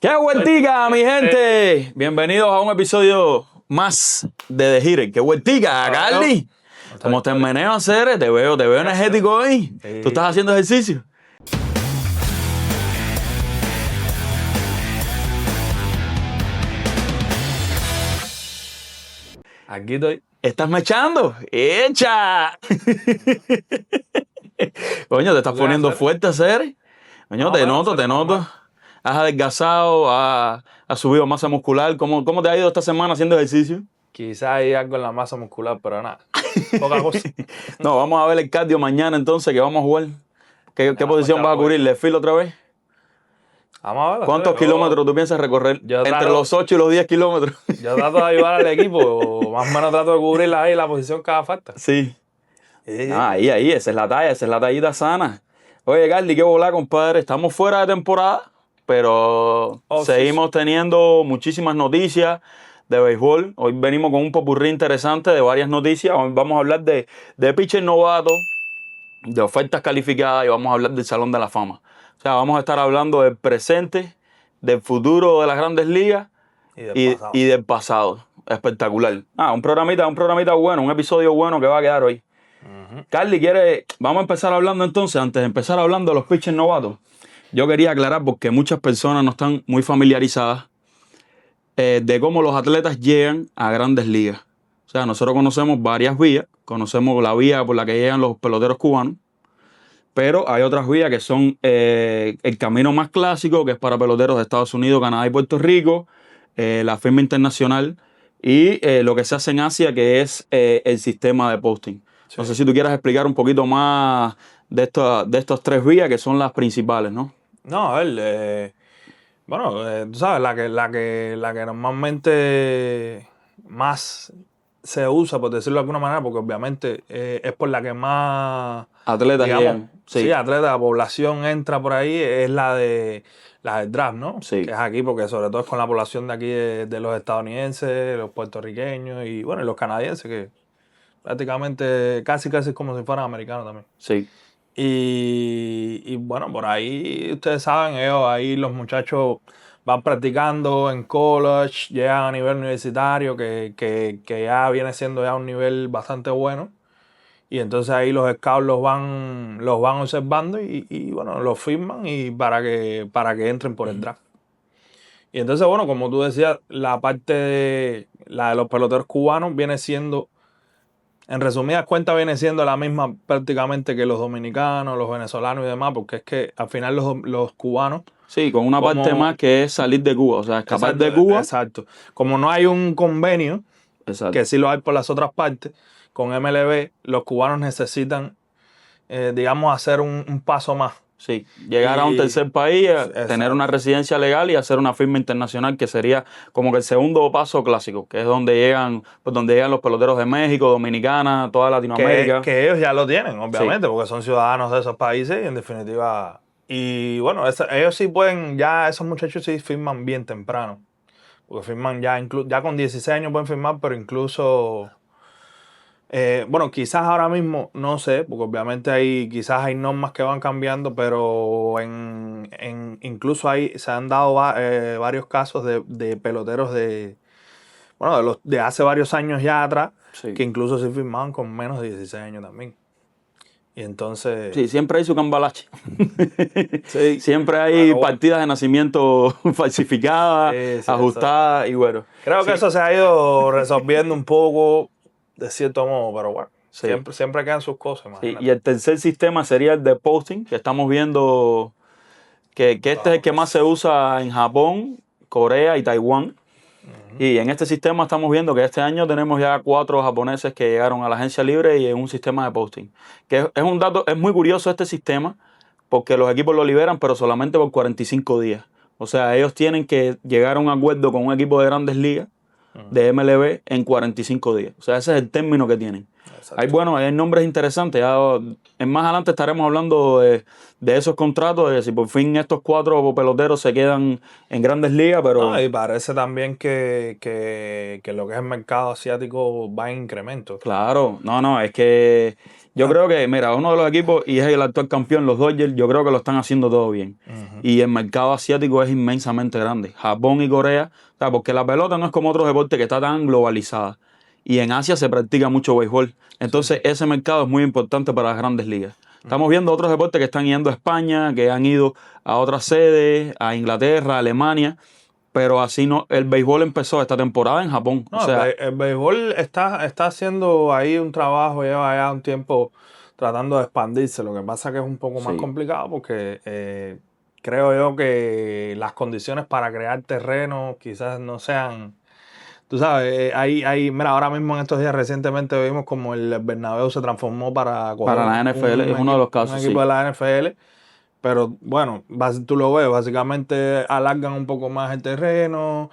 ¡Qué vueltica, mi gente! Bienvenidos a un episodio más de The Hitter. ¡Qué vueltica, Carly! ¿Cómo te meneo, hacer? Te veo energético hoy. Sí. ¿Tú estás haciendo ejercicio? Aquí estoy. ¿Estás mechando? ¡Echa! Coño, te estás poniendo fuerte, hacer. Coño, te noto. Has adelgazado, has subido masa muscular. ¿Cómo te ha ido esta semana haciendo ejercicio? Quizás hay algo en la masa muscular, pero nada. Poca cosa. No, vamos a ver el cardio mañana entonces, que vamos a jugar. ¿Qué posición vas a cubrir? ¿Le filo otra vez? Vamos a ver. ¿Cuántos kilómetros tú piensas recorrer? Entre los 8 y los 10 kilómetros. Yo trato de ayudar al equipo. Más o menos trato de cubrir ahí la posición que haga falta. Sí. Ahí, esa es la talla, esa es la tallita sana. Oye, Carly, qué bola, compadre. Estamos fuera de temporada, pero seguimos teniendo muchísimas noticias de béisbol. Hoy venimos con un popurrí interesante de varias noticias. Hoy vamos a hablar de pitcher novato, de ofertas calificadas y vamos a hablar del Salón de la Fama. O sea, vamos a estar hablando del presente, del futuro de las Grandes Ligas y del pasado. Espectacular. Un programita bueno, un episodio bueno que va a quedar hoy. Carly, vamos a empezar hablando entonces, antes de empezar hablando de los pitchers novatos. Yo quería aclarar porque muchas personas no están muy familiarizadas de cómo los atletas llegan a Grandes Ligas. O sea, nosotros conocemos varias vías, conocemos la vía por la que llegan los peloteros cubanos, pero hay otras vías que son el camino más clásico, que es para peloteros de Estados Unidos, Canadá y Puerto Rico, la firma internacional y lo que se hace en Asia, que es el sistema de posting. Sí. No sé si tú quieras explicar un poquito más de estas tres vías que son las principales, ¿no? No, a ver, tú sabes, la que normalmente más se usa, por decirlo de alguna manera, porque obviamente es por la que más atletas llegan. Sí, atletas, la población entra por ahí, es la del draft, ¿no? Sí. Que es aquí, porque sobre todo es con la población de aquí de los estadounidenses, los puertorriqueños y bueno, y los canadienses, que prácticamente casi es como si fueran americanos también. Sí. Y bueno, por ahí ustedes saben, ahí los muchachos van practicando en college, llegan a nivel universitario, que ya viene siendo ya un nivel bastante bueno. Y entonces ahí los scouts los van observando y bueno, los firman y para que entren por el draft. Y entonces, bueno, como tú decías, la de los peloteros cubanos viene siendo, en resumidas cuentas, viene siendo la misma prácticamente que los dominicanos, los venezolanos y demás, porque es que al final los cubanos... Sí, con una parte más que es salir de Cuba, o sea, escapar de Cuba. Exacto. Como no hay un convenio, que sí lo hay por las otras partes, con MLB, los cubanos necesitan, digamos, hacer un paso más. Sí, llegar a un tercer país, tener una residencia legal y hacer una firma internacional, que sería como que el segundo paso clásico, que es donde llegan los peloteros de México, Dominicana, toda Latinoamérica. Que ellos ya lo tienen, obviamente, porque son ciudadanos de esos países y en definitiva... Y bueno, ellos sí pueden, ya esos muchachos sí firman bien temprano, porque firman ya con 16 años pueden firmar, pero incluso... bueno, quizás ahora mismo, no sé, porque obviamente quizás hay normas que van cambiando, pero incluso se han dado varios casos de peloteros de hace varios años ya atrás, sí, que incluso se firmaban con menos de 16 años también. Y entonces... Sí, siempre hay su cambalache. Sí, siempre hay partidas de nacimiento falsificadas, ajustadas y bueno. Creo que eso se ha ido resolviendo un poco, de cierto modo, pero bueno, sí, siempre quedan sus cosas. Sí, y el tercer sistema sería el de posting, que estamos viendo que este es el que más se usa en Japón, Corea y Taiwán. Y en este sistema estamos viendo que este año tenemos ya 4 japoneses que llegaron a la agencia libre y en un sistema de posting. Que es un dato, es muy curioso este sistema, porque los equipos lo liberan, pero solamente por 45 días. O sea, ellos tienen que llegar a un acuerdo con un equipo de Grandes Ligas, de MLB, en 45 días. O sea, ese es el término que tienen. Hay nombres interesantes. Más adelante estaremos hablando de esos contratos, de si por fin estos 4 peloteros se quedan en Grandes Ligas, pero... y parece también que lo que es el mercado asiático va en incremento. Claro, es que yo creo que, mira, uno de los equipos, y es el actual campeón, los Dodgers, yo creo que lo están haciendo todo bien. Y el mercado asiático es inmensamente grande. Japón y Corea, porque la pelota no es como otros deportes que está tan globalizada. Y en Asia se practica mucho béisbol. Entonces, ese mercado es muy importante para las Grandes Ligas. Estamos viendo otros deportes que están yendo a España, que han ido a otras sedes, a Inglaterra, a Alemania. Pero así no, el béisbol empezó esta temporada en Japón. No, el béisbol está haciendo ahí un trabajo, lleva ya un tiempo tratando de expandirse. Lo que pasa es que es un poco más complicado porque creo yo que las condiciones para crear terreno quizás no sean... Tú sabes, mira, ahora mismo en estos días recientemente vimos como el Bernabéu se transformó para la NFL, es uno de los casos. Un equipo de la NFL. Pero bueno, tú lo ves, básicamente alargan un poco más el terreno,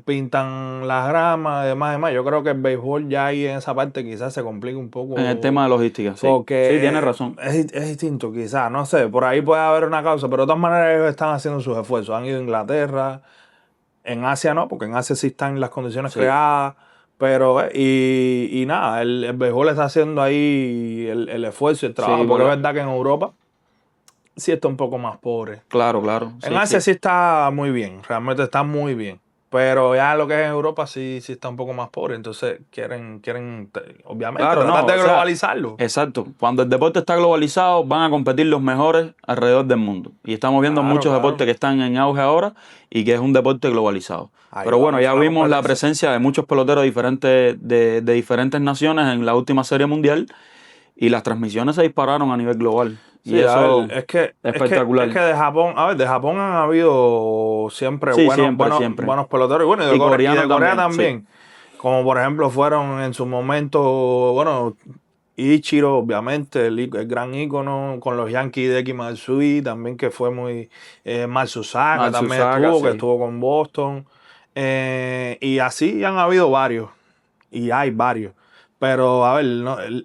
pintan las gramas, demás. Yo creo que el béisbol ya ahí en esa parte quizás se complica un poco. En el tema de logística, sí. Porque sí, tienes razón. Es distinto quizás, no sé, por ahí puede haber una causa, pero de todas maneras ellos están haciendo sus esfuerzos. Han ido a Inglaterra, en Asia no, porque en Asia sí están las condiciones creadas. Pero, y nada, el béisbol está haciendo ahí el esfuerzo y el trabajo, porque es verdad que en Europa sí está un poco más pobre. Claro. En Asia sí está muy bien, realmente está muy bien. Pero ya lo que es en Europa sí está un poco más pobre. Entonces quieren obviamente, tratar de globalizarlo. Exacto. Cuando el deporte está globalizado, van a competir los mejores alrededor del mundo. Y estamos viendo muchos deportes que están en auge ahora y que es un deporte globalizado. Pero bueno, ya vimos la presencia de muchos peloteros de diferentes naciones en la última Serie Mundial y las transmisiones se dispararon a nivel global. Sí, y eso es espectacular. Es que de Japón han habido siempre buenos peloteros. Y bueno, y de Corea también. Sí. Como por ejemplo fueron en su momento, bueno, Ichiro, obviamente, el gran ícono, con los Yankees de Eki Matsui, también que fue muy... Matsusaka también estuvo con Boston. Y así han habido varios. Y hay varios. Pero, a ver,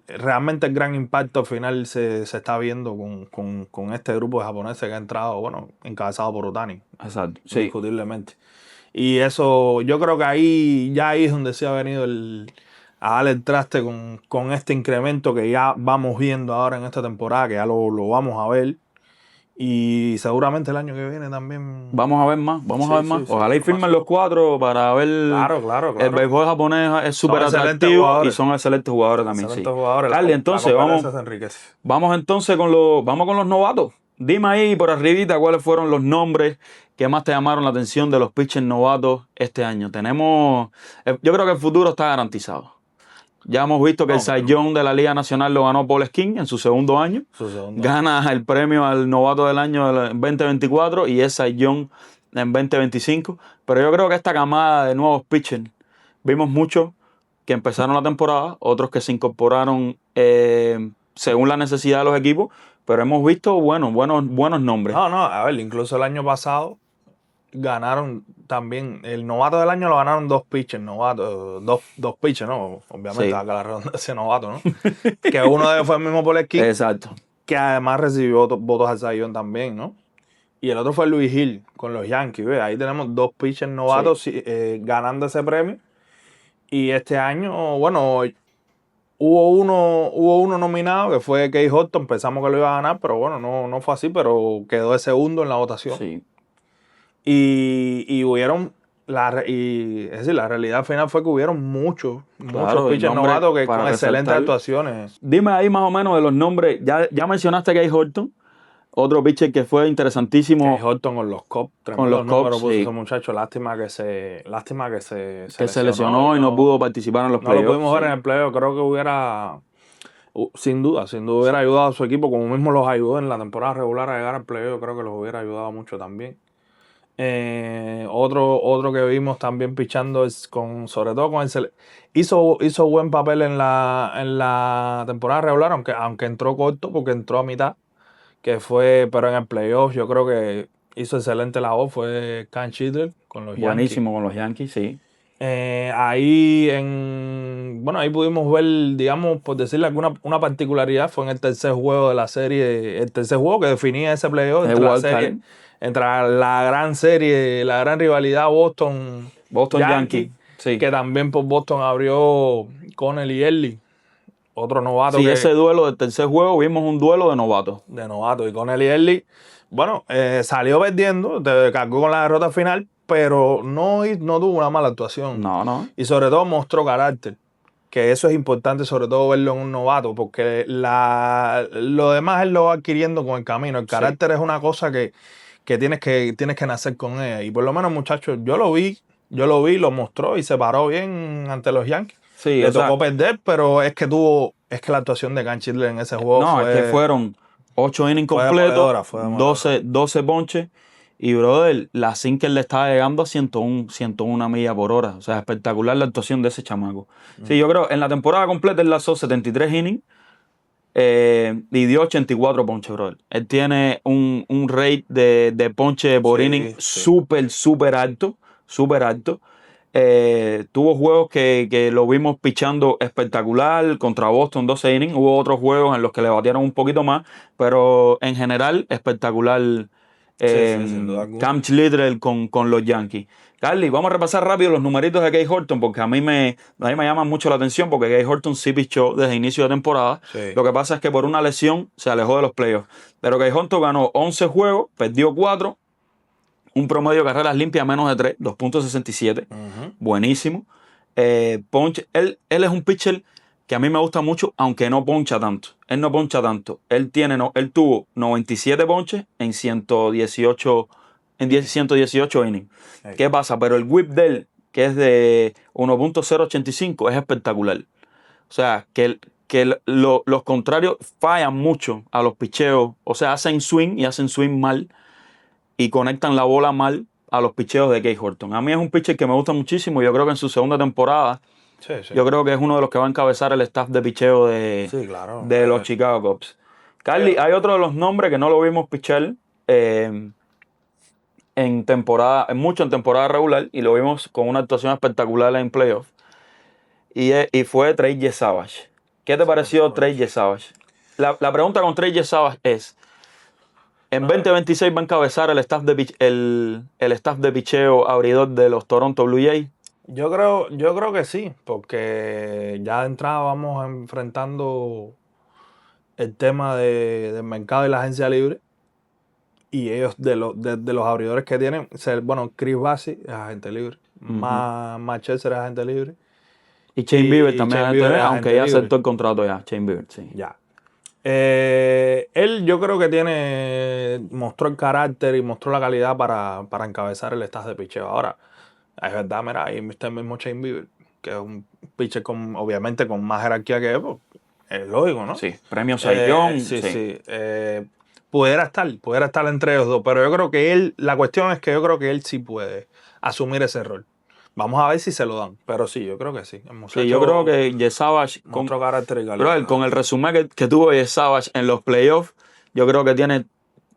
realmente el gran impacto al final se está viendo con este grupo de japoneses que ha entrado, bueno, encabezado por Otani. Exacto. Sí. Indiscutiblemente. Y eso, yo creo que ahí es donde se ha venido a dar el traste con este incremento que ya vamos viendo ahora en esta temporada, que ya lo vamos a ver. Y seguramente el año que viene también. Vamos a ver más. Ojalá y firmen los 4 para ver. Claro. El béisbol japonés es súper atractivo y son excelentes jugadores también. Carly, entonces vamos entonces con los novatos. Dime ahí por arribita cuáles fueron los nombres que más te llamaron la atención de los pitchers novatos este año. Yo creo que el futuro está garantizado. Ya hemos visto que el Cy Young de la Liga Nacional lo ganó Paul Skeens en su segundo año. Gana el premio al novato del año del 2024 y es Cy Young en 2025. Pero yo creo que esta camada de nuevos pitchers, vimos muchos que empezaron la temporada, otros que se incorporaron según la necesidad de los equipos, pero hemos visto buenos nombres. A ver, incluso el año pasado ganaron también, el novato del año lo ganaron 2 pitchers, dos pitchers, ¿no? Obviamente, acá la redundancia novato, ¿no? Que uno de ellos fue el mismo Paul Skeens. Exacto. Que además recibió votos al Cy Young también, ¿no? Y el otro fue Luis Gil con los Yankees, ¿ves? Ahí tenemos 2 pitchers novatos ganando ese premio. Y este año, bueno, hubo uno nominado que fue Kate Houghton, pensamos que lo iba a ganar, pero bueno, no fue así, pero quedó de segundo en la votación. Sí. Y hubieron, la realidad final fue que hubieron muchos pitchers novatos que con excelentes actuaciones. Dime ahí más o menos de los nombres. Ya mencionaste a Kate Houghton, otro pitcher que fue interesantísimo. Kate Houghton con los Cubs. Con los Cubs, sí. Ese muchacho, lástima que se lesionó y no pudo participar en los playoffs. No lo pudimos ver en el playoff. Creo que hubiera, sin duda hubiera ayudado a su equipo, como mismo los ayudó en la temporada regular a llegar al playoff. Creo que los hubiera ayudado mucho también. Otro que vimos también pichando sobre todo con el hizo buen papel en la temporada regular, aunque entró corto porque entró a mitad, pero en el playoff yo creo que hizo excelente labor, fue Ken Shidler con los Buenísimo Yankees. con los Yankees, sí. Ahí ahí pudimos ver, digamos, por decirle una particularidad, fue en el tercer juego de la serie, el tercer juego que definía ese playoff entre la gran serie, la gran rivalidad Boston Yankee, sí. Que también por Boston abrió Connell y Early, otro novato. Sí, ese duelo del tercer juego vimos un duelo de novatos. Y Connell y Early, salió perdiendo, cargó con la derrota final, pero no tuvo una mala actuación. No. Y sobre todo mostró carácter, que eso es importante, sobre todo verlo en un novato, porque lo demás él lo va adquiriendo con el camino. El carácter es una cosa que tienes que nacer con ella. Y por lo menos, muchachos, yo lo vi, lo mostró y se paró bien ante los Yankees. Sí, Le tocó perder, pero es que la actuación de Ken Schindler en ese juego es que fueron 8 innings completos, 12 ponches. Y, brother, la sinker le estaba llegando a 101 millas por hora. O sea, espectacular la actuación de ese chamaco. Sí, yo creo en la temporada completa él lanzó 73 innings y dio 84 ponches, brother. Él tiene un rate de ponche por inning súper alto. Súper alto. Tuvo juegos que lo vimos pichando espectacular contra Boston 12 innings. Hubo otros juegos en los que le batieron un poquito más, pero en general espectacular. Cam Schindler con los Yankees. Carly, vamos a repasar rápido los numeritos de Kay Horton porque a mí me llaman mucho la atención porque Kay Horton sí pichó desde inicio de temporada. Sí. Lo que pasa es que por una lesión se alejó de los playoffs. Pero Kay Horton ganó 11 juegos, perdió 4. Un promedio de carreras limpias menos de 3, 2.67. Buenísimo. Ponche, él es un pitcher que a mí me gusta mucho, aunque no poncha tanto. Él no poncha tanto. Él tuvo 97 ponches en 118 innings. Hey. ¿Qué pasa? Pero el whip de él, que es de 1.085, es espectacular. O sea, que los contrarios fallan mucho a los picheos. O sea, hacen swing mal. Y conectan la bola mal a los picheos de Kay Horton. A mí es un pitcher que me gusta muchísimo. Yo creo que en su segunda temporada, yo creo que es uno de los que va a encabezar el staff de picheo de los Chicago Cubs. Carly, hay otro de los nombres que no lo vimos pichar en temporada regular y lo vimos con una actuación espectacular en playoff. Y fue Trey Savage. ¿Qué te pareció Trey Savage? La pregunta con Trey Savage es: ¿en 2026 va a encabezar el staff de picheo abridor de los Toronto Blue Jays? Yo creo que sí, porque ya de entrada vamos enfrentando el tema del mercado y la agencia libre. Y ellos, de los abridores que tienen, Chris Bassi es agente libre, Matt Chester es agente libre. Y Shane Bieber también es agente libre, aunque ya aceptó el contrato ya, Shane Bieber, sí. Ya. Él yo creo que mostró el carácter y mostró la calidad para encabezar el staff de picheo. Ahora, es verdad, mira, ahí está el mismo Shane Bieber, que es un pitcher obviamente con más jerarquía que él, pues, es lógico, ¿no? Sí, premio Cy Young. Sí. Pudiera estar entre ellos dos, pero yo creo que la cuestión es que yo creo que él sí puede asumir ese rol. Vamos a ver si se lo dan, pero sí, yo creo que sí. Sí, yo creo que Savage con el resumen que tuvo Savage en los playoffs, yo creo que tiene,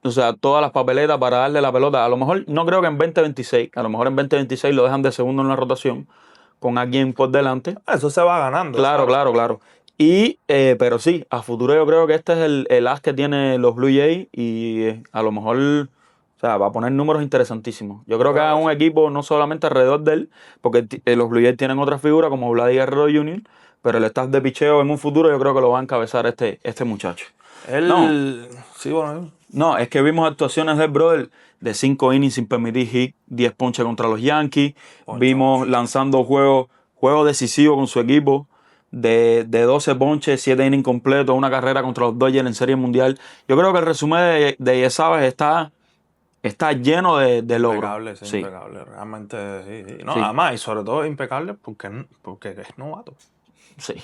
o sea, todas las papeletas para darle la pelota. A lo mejor, no creo que en 2026, a lo mejor en 2026 lo dejan de segundo en la rotación con alguien por delante. Eso se va ganando. Claro. Y, pero sí, a futuro yo creo que este es el as que tiene los Blue Jays y a lo mejor, o sea, va a poner números interesantísimos. Yo creo que hay un equipo no solamente alrededor de él, porque los Blue Jays tienen otras figuras como Vladdy Guerrero Jr., pero el staff de picheo en un futuro yo creo que lo va a encabezar este muchacho. No, es que vimos actuaciones del brother de 5 innings sin permitir hit, 10 ponches contra los Yankees. Vimos lanzando juegos decisivos con su equipo. De 12 ponches, 7 innings completos, una carrera contra los Dodgers en Serie Mundial. Yo creo que el resumen de Savage está lleno de logros. Impecable, realmente sí. No, además, y sobre todo impecable porque es novato. Sí.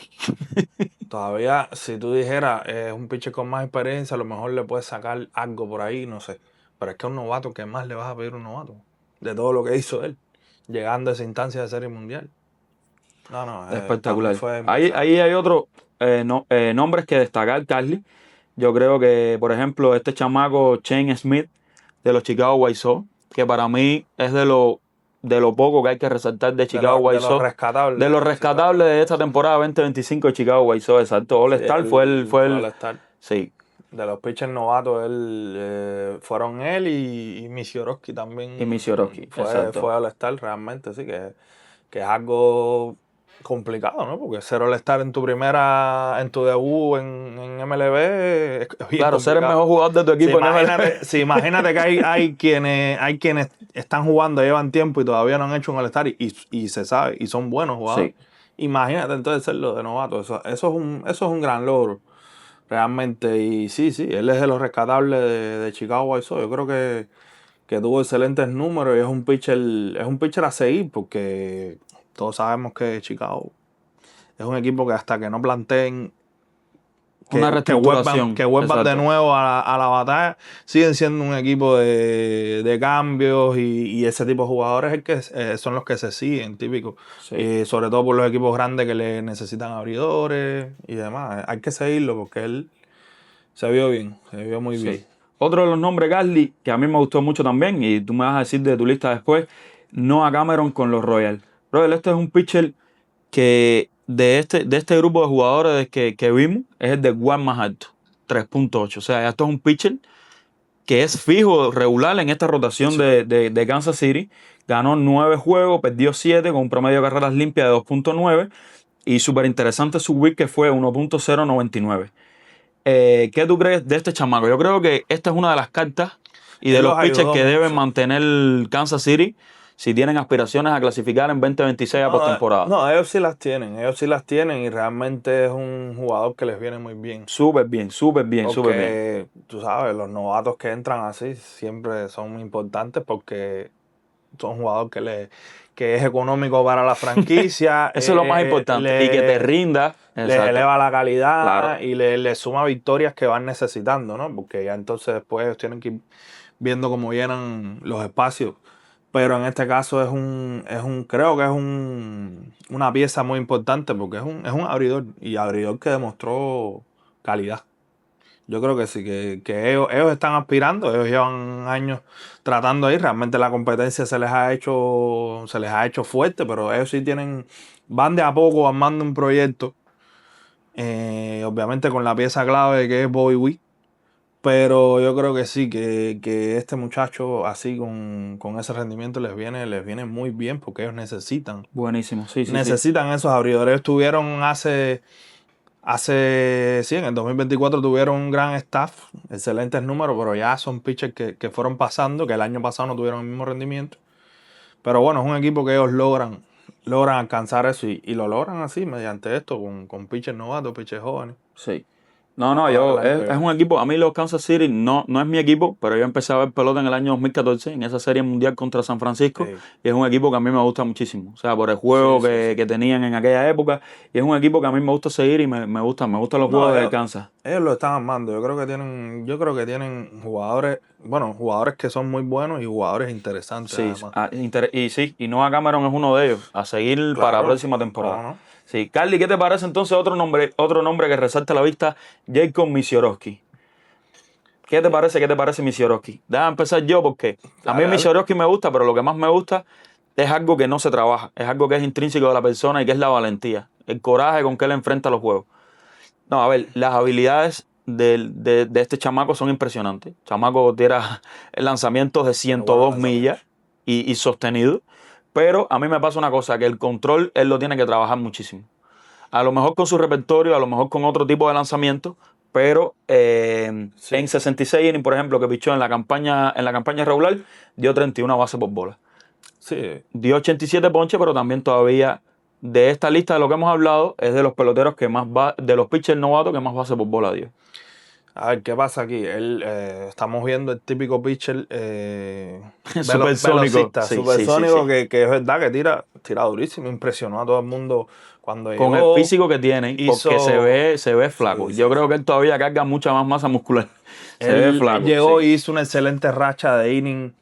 Todavía, si tú dijeras, es un pitcher con más experiencia, a lo mejor le puedes sacar algo por ahí, no sé. Pero es que un novato, ¿qué más le vas a pedir a un novato? De todo lo que hizo él, llegando a esa instancia de Serie Mundial. Espectacular. Ahí hay otros nombres que destacar, Carly. Yo creo que, por ejemplo, este chamaco Shane Smith de los Chicago White Sox, que para mí es de los de lo poco que hay que resaltar de Chicago White Sox. De los rescatables de esta temporada 2025 de Chicago White Sox, exacto. All-Star fue el All-Star. Sí. De los pitchers novatos, fueron él y Misiorowski también. Y Misiorowski, fue All-Star realmente, sí, que es algo complicado, ¿no? Porque ser All-Star en tu debut en MLB es bien claro, complicado. Ser el mejor jugador de tu equipo en MLB. Imagínate que hay quienes están jugando, llevan tiempo y todavía no han hecho un All-Star y se sabe, y son buenos jugadores. Sí. Imagínate entonces serlo de novato, eso es un gran logro. Realmente, y sí, él es de los rescatables de Chicago White Sox. Yo creo que tuvo excelentes números y es un pitcher a seguir porque todos sabemos que Chicago es un equipo que hasta que no planteen una reestructuración. Que vuelvan de nuevo a la batalla, siguen siendo un equipo de cambios y ese tipo de jugadores son los que se siguen, típicos. Sí. Sobre todo por los equipos grandes que le necesitan abridores y demás. Hay que seguirlo porque él se vio muy bien. Otro de los nombres, Garly, que a mí me gustó mucho también, y tú me vas a decir de tu lista después, Noah Cameron con los Royals. Royals, este es un pitcher que de este grupo de jugadores que vimos, es el de WAR más alto, 3.8. O sea, esto es un pitcher que es fijo, regular en esta rotación de Kansas City. Ganó 9 juegos, perdió 7 con un promedio de carreras limpias de 2.9. Y súper interesante su whip que fue 1.099. ¿Qué tú crees de este chamaco? Yo creo que esta es una de las cartas y de los pitchers que deben mantener Kansas City si tienen aspiraciones a clasificar en 2026 a postemporada. No, ellos sí las tienen y realmente es un jugador que les viene muy bien. Súper bien. Tú sabes, los novatos que entran así siempre son importantes porque son jugadores que es económico para la franquicia. Eso es lo más importante. Y que te rinda. Les eleva la calidad y le suma victorias que van necesitando, ¿no? Porque ya entonces después ellos tienen que ir viendo cómo llenan los espacios. Pero en este caso creo que es una pieza muy importante porque es un abridor y abridor que demostró calidad. Yo creo que sí, que ellos están aspirando, ellos llevan años tratando ahí, realmente la competencia se les ha hecho fuerte, pero ellos sí van de a poco armando un proyecto, obviamente con la pieza clave que es Bobby Witt. Pero yo creo que sí, que este muchacho así con ese rendimiento les viene muy bien porque ellos necesitan. Buenísimo, necesitan esos abridores. Ellos tuvieron en el 2024 tuvieron un gran staff, excelentes números, pero ya son pitchers que fueron pasando, que el año pasado no tuvieron el mismo rendimiento. Pero bueno, es un equipo que ellos logran alcanzar eso y lo logran así mediante esto, con pitchers novatos, pitchers jóvenes. Sí. No, es un equipo, a mí los Kansas City no es mi equipo, pero yo empecé a ver pelota en el año 2014, en esa serie mundial contra San Francisco, y es un equipo que a mí me gusta muchísimo, o sea, por el juego que tenían en aquella época, y es un equipo que a mí me gusta seguir y me gustan los juegos de Kansas. Ellos lo están armando, yo creo que tienen jugadores que son muy buenos y jugadores interesantes. Y Noah Cameron es uno de ellos, a seguir para la próxima temporada. No. Sí, Carly, ¿qué te parece entonces otro nombre que resalta a la vista? Jacob Misiorowski. ¿Qué te parece Misiorowski? Déjame empezar yo porque a mí Misiorowski me gusta, pero lo que más me gusta es algo que no se trabaja, es algo que es intrínseco de la persona y que es la valentía, el coraje con que él enfrenta los juegos. No, a ver, las habilidades de este chamaco son impresionantes. El chamaco tira lanzamientos de 102 millas y sostenido. Pero a mí me pasa una cosa, que el control él lo tiene que trabajar muchísimo. A lo mejor con su repertorio, a lo mejor con otro tipo de lanzamiento, pero en 66 innings, por ejemplo, que pichó en la campaña regular, dio 31 bases por bola. Sí. Dio 87 ponches, pero también todavía de esta lista de lo que hemos hablado, es de los peloteros que más de los pitchers novatos que más bases por bola dio. A ver, ¿qué pasa aquí? Estamos viendo el típico pitcher supersónico, que es verdad que tira durísimo, impresionó a todo el mundo cuando con el físico que tiene, porque se ve flaco. Yo creo que él todavía carga mucha más masa muscular. Se ve flaco. Llegó y hizo una excelente racha de inning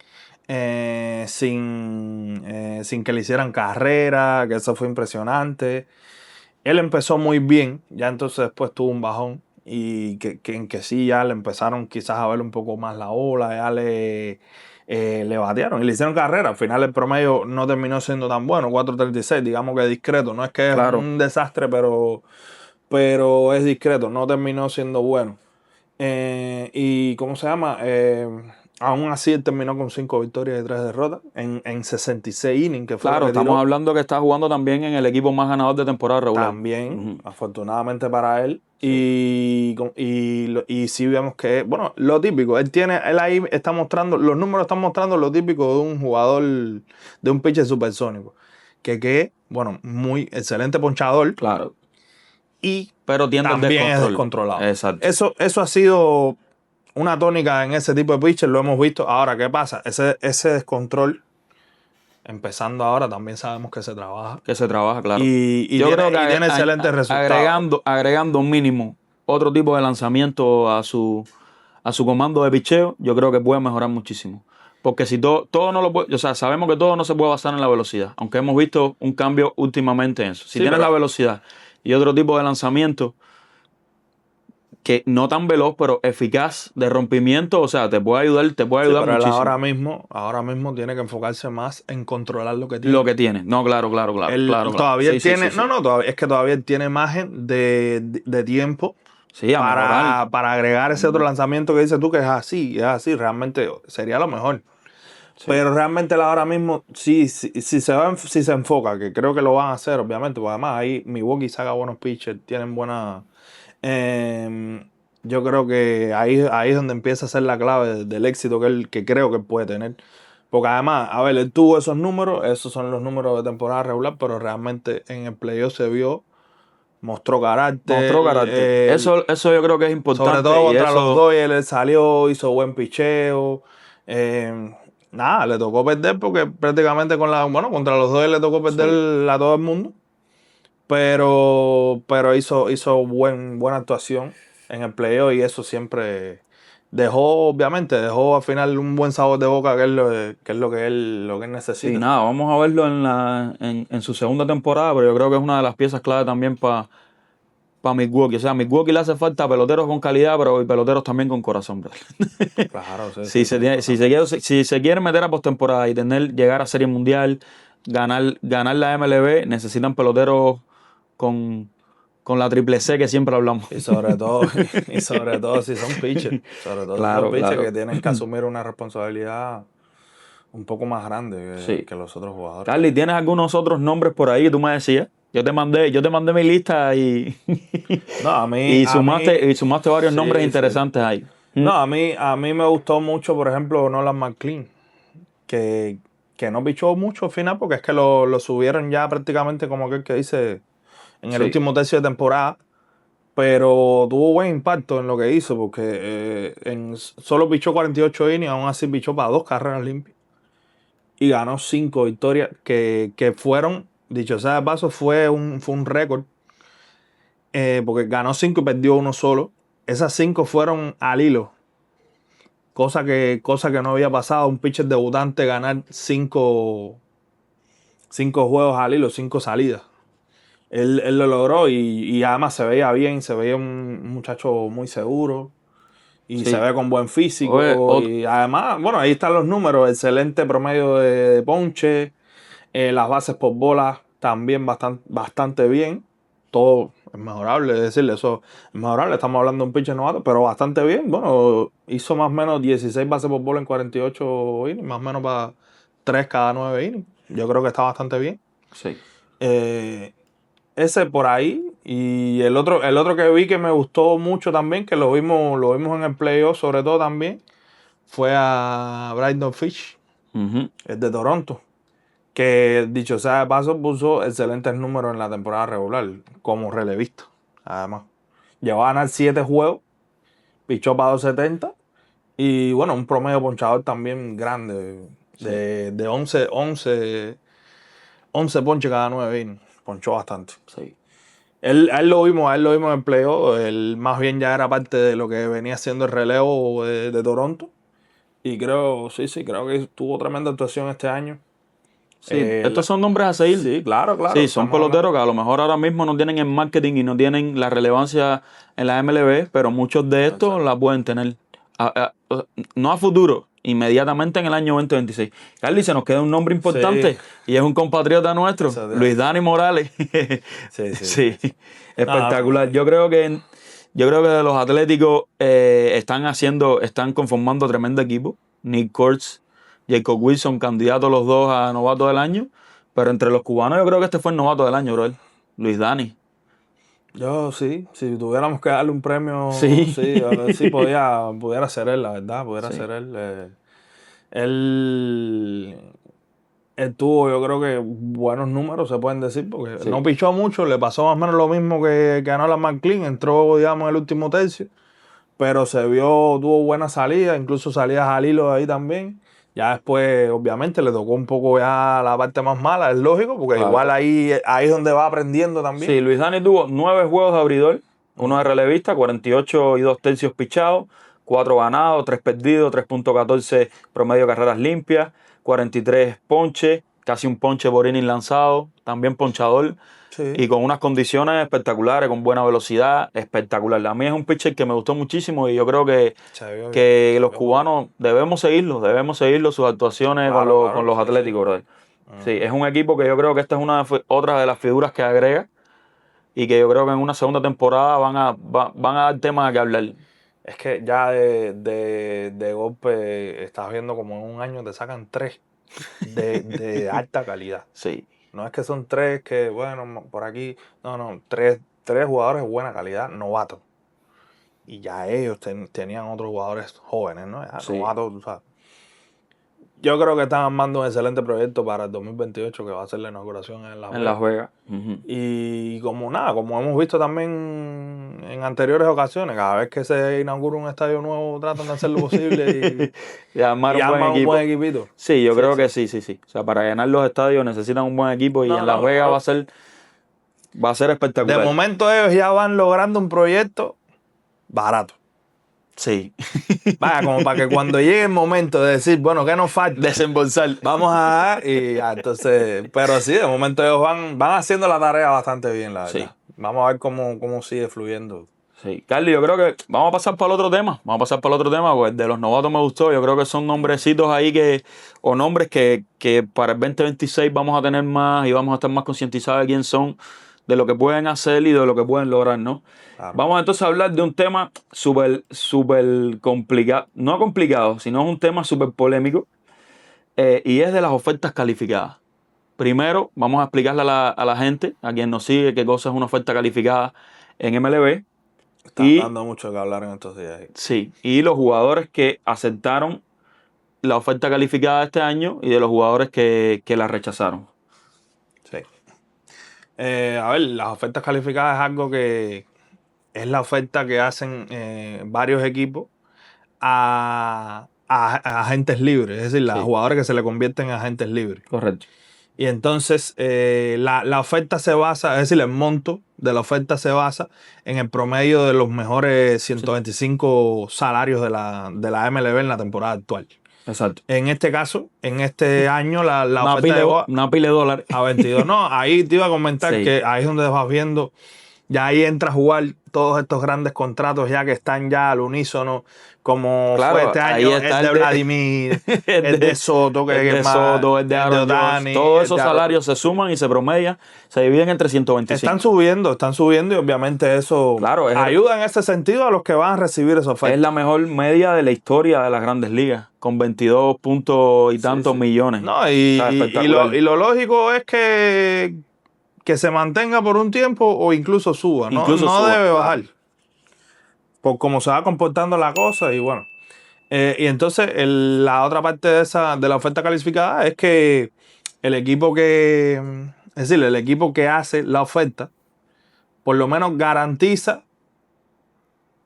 sin que le hicieran carrera, que eso fue impresionante. Él empezó muy bien, ya entonces después tuvo un bajón. Y en que sí ya le empezaron quizás a ver un poco más la ola, ya le batearon y le hicieron carrera. Al final el promedio no terminó siendo tan bueno, 4.36, digamos que discreto. No es que es un desastre, pero es discreto, no terminó siendo bueno. Y ¿cómo se llama? Aún así él terminó con 5 victorias y 3 derrotas en 66 innings, que fue Claro, lo que estamos tiró. hablando que está jugando también en el equipo más ganador de temporada regular. También, afortunadamente para él. Sí. Y sí vemos que, bueno, lo típico, él ahí está mostrando, los números están mostrando lo típico de un jugador, de un pitcher supersónico. Que bueno, muy excelente ponchador. Claro. Y pero tiende también es descontrolado. Exacto. Eso ha sido una tónica en ese tipo de pitcher, lo hemos visto. Ahora, ¿qué pasa? Ese descontrol, empezando ahora, también sabemos que se trabaja. Que se trabaja, claro. Y yo creo que tiene excelentes resultados. Agregando un mínimo otro tipo de lanzamiento a su comando de picheo, yo creo que puede mejorar muchísimo. Porque si todo no lo puede, o sea, sabemos que todo no se puede basar en la velocidad, aunque hemos visto un cambio últimamente en eso. Si tienes la velocidad y otro tipo de lanzamiento que no tan veloz, pero eficaz de rompimiento, o sea, te puede ayudar pero muchísimo. Ahora mismo tiene que enfocarse más en controlar lo que tiene. Lo que tiene. No, claro. Todavía tiene, es que todavía tiene margen de tiempo. Sí, para agregar ese otro lanzamiento que dices tú que es así, realmente sería lo mejor. Sí. Pero realmente ahora mismo, si se enfoca, que creo que lo van a hacer, obviamente, porque además ahí Milwaukee saca buenos pitchers, tienen buena. Yo creo que ahí es donde empieza a ser la clave del éxito que creo que puede tener. Porque además, a ver, él tuvo esos números, esos son los números de temporada regular, pero realmente en el playoff se vio. Mostró carácter. Eso yo creo que es importante. Sobre todo contra los Dodgers, él salió, hizo buen picheo. Nada, le tocó perder porque prácticamente contra los Dodgers le tocó perder a todo el mundo. Pero hizo buena actuación en el playoff y eso siempre dejó al final un buen sabor de boca, que es lo que él necesita. Sí, nada, vamos a verlo en su segunda temporada, pero yo creo que es una de las piezas clave también para Milwaukee. O sea, a Milwaukee le hace falta peloteros con calidad, pero peloteros también con corazón, bro. Claro, si se quiere meter a postemporada y llegar a Serie Mundial, ganar la MLB, necesitan peloteros con la triple C que siempre hablamos. Y sobre todo si son pitchers. Sobre todo si son pitchers que tienen que asumir una responsabilidad un poco más grande que los otros jugadores. Carly, ¿tienes algunos otros nombres por ahí que tú me decías? Yo te mandé mi lista y sumaste varios nombres interesantes ahí. No, a mí me gustó mucho, por ejemplo, Nolan McLean, que no pichó mucho al final porque es que lo subieron ya prácticamente como aquel que dice en el último tercio de temporada, pero tuvo buen impacto en lo que hizo porque solo pichó 48 innings, aún así pichó para 2 carreras limpias y ganó 5 victorias que fueron, dicho sea de paso, fue un récord porque ganó 5 y perdió 1 solo. Esas 5 fueron al hilo. Cosa que no había pasado. Un pitcher debutante ganar 5 juegos al hilo, 5 salidas. Él lo logró y además se veía bien, se veía un muchacho muy seguro y se ve con buen físico. Y además, bueno, ahí están los números. Excelente promedio de ponche. Las bases por bola también bastante bien. Todo es mejorable, es decir, eso es mejorable. Estamos hablando de un pitcher novato, pero bastante bien. Bueno, hizo más o menos 16 bases por bola en 48 innings, más o menos para 3 cada 9 innings. Yo creo que está bastante bien. Sí. Ese por ahí. Y el otro que vi que me gustó mucho también, que lo vimos en el playoff sobre todo también, fue a Brandon Fish, el de Toronto. Que dicho sea de paso puso excelentes números en la temporada regular como relevista. Además, llegó a ganar 7 juegos, pichó para 270 y bueno, un promedio ponchador también grande de 11 ponches cada 9 innings. Ponchó bastante. Sí. A él lo vimos en el playoff. Él más bien ya era parte de lo que venía siendo el relevo de Toronto. Y creo que tuvo tremenda actuación este año. Sí, estos son nombres a seguir. Sí, claro. Sí, son peloteros que a lo mejor ahora mismo no tienen el marketing y no tienen la relevancia en la MLB, pero muchos de estos la pueden tener. No a futuro, inmediatamente en el año 2026. Carly, se nos queda un nombre importante y es un compatriota nuestro, Luis Dani Morales. Sí, espectacular. Yo creo que los Atléticos están conformando tremendo equipo. Nick Kurtz, Jacob Wilson, candidatos los dos a novato del año. Pero entre los cubanos yo creo que este fue el novato del año, bro. Luis Dani. Yo sí, si tuviéramos que darle un premio, sí pudiera ser él, la verdad, pudiera ser él. Él tuvo, yo creo que buenos números, se pueden decir, porque no pichó mucho, le pasó más o menos lo mismo que a Nolan McLean, entró, digamos, en el último tercio, pero tuvo buena salida, incluso salidas al hilo ahí también. Ya después, obviamente, le tocó un poco ya la parte más mala, es lógico, porque igual ahí es donde va aprendiendo también. Sí, Luis Dani tuvo 9 juegos de abridor, uno de relevista, 48 y 2 tercios pichados, 4 ganados, 3 perdidos, 3.14 promedio de carreras limpias, 43 ponches, casi un ponche por inning lanzado, también ponchador. Sí. Y con unas condiciones espectaculares, con buena velocidad, espectacular. A mí es un pitcher que me gustó muchísimo y yo creo que los cubanos debemos seguirlo sus actuaciones con los Atléticos, brother. Sí, es un equipo que yo creo que esta es otra de las figuras que agrega y que yo creo que en una segunda temporada van a dar temas que hablar. Es que ya de golpe estás viendo como en un año te sacan 3 de alta calidad. Sí. No es que son 3 que, bueno, por aquí. No, 3 jugadores de buena calidad, novatos. Y ya ellos tenían otros jugadores jóvenes, ¿no? Novatos, tú sabes. Yo creo que están armando un excelente proyecto para el 2028, que va a ser la inauguración en Las Vegas. Y como hemos visto también en anteriores ocasiones, cada vez que se inaugura un estadio nuevo, tratan de hacer lo posible y armar un buen equipito. Sí, yo creo que sí. O sea, para llenar los estadios necesitan un buen equipo y en Las Vegas va a ser espectacular. De momento ellos ya van logrando un proyecto barato. Sí. Vaya, como para que cuando llegue el momento de decir, bueno, ¿qué nos falta? Desembolsar. Vamos a dar y ya, entonces, pero sí, de momento ellos van haciendo la tarea bastante bien, la verdad. Sí. Vamos a ver cómo sigue fluyendo. Sí, Carly, yo creo que vamos a pasar para el otro tema. Pues de los novatos me gustó. Yo creo que son nombrecitos ahí nombres que para el 2026 vamos a tener más y vamos a estar más concientizados de quién son, de lo que pueden hacer y de lo que pueden lograr, ¿no? Claro. Vamos entonces a hablar de un tema súper complicado, no complicado, sino un tema súper polémico y es de las ofertas calificadas. Primero, vamos a explicarle a la gente, a quien nos sigue, qué cosa es una oferta calificada en MLB. Está dando mucho que hablar en estos días. Sí, y los jugadores que aceptaron la oferta calificada este año y de los jugadores que la rechazaron. Sí. A ver, las ofertas calificadas es algo que es la oferta que hacen varios equipos a agentes libres, es decir, a jugadores que se le convierten en agentes libres. Correcto. Y entonces la oferta se basa, es decir, el monto de la oferta se basa en el promedio de los mejores 125 salarios de la MLB en la temporada actual. Exacto. En este caso, en este año, la oferta una pila de dólares. A 22. No, ahí te iba a comentar que ahí es donde vas viendo, ya ahí entra a jugar todos estos grandes contratos ya que están ya al unísono, como fue este año, el de Vladimir, el de Soto, el de Soto, el de Otani. Todos esos salarios se suman y se promedian, se dividen entre 125. Están subiendo y obviamente eso ayuda en ese sentido a los que van a recibir esa oferta. Es la mejor media de la historia de las Grandes Ligas, con 22 puntos y tantos millones. No, y lo lógico es que se mantenga por un tiempo o incluso suba. No debe bajar. Por cómo se va comportando la cosa y bueno. Y entonces la otra parte de la oferta calificada es que el equipo que hace la oferta por lo menos garantiza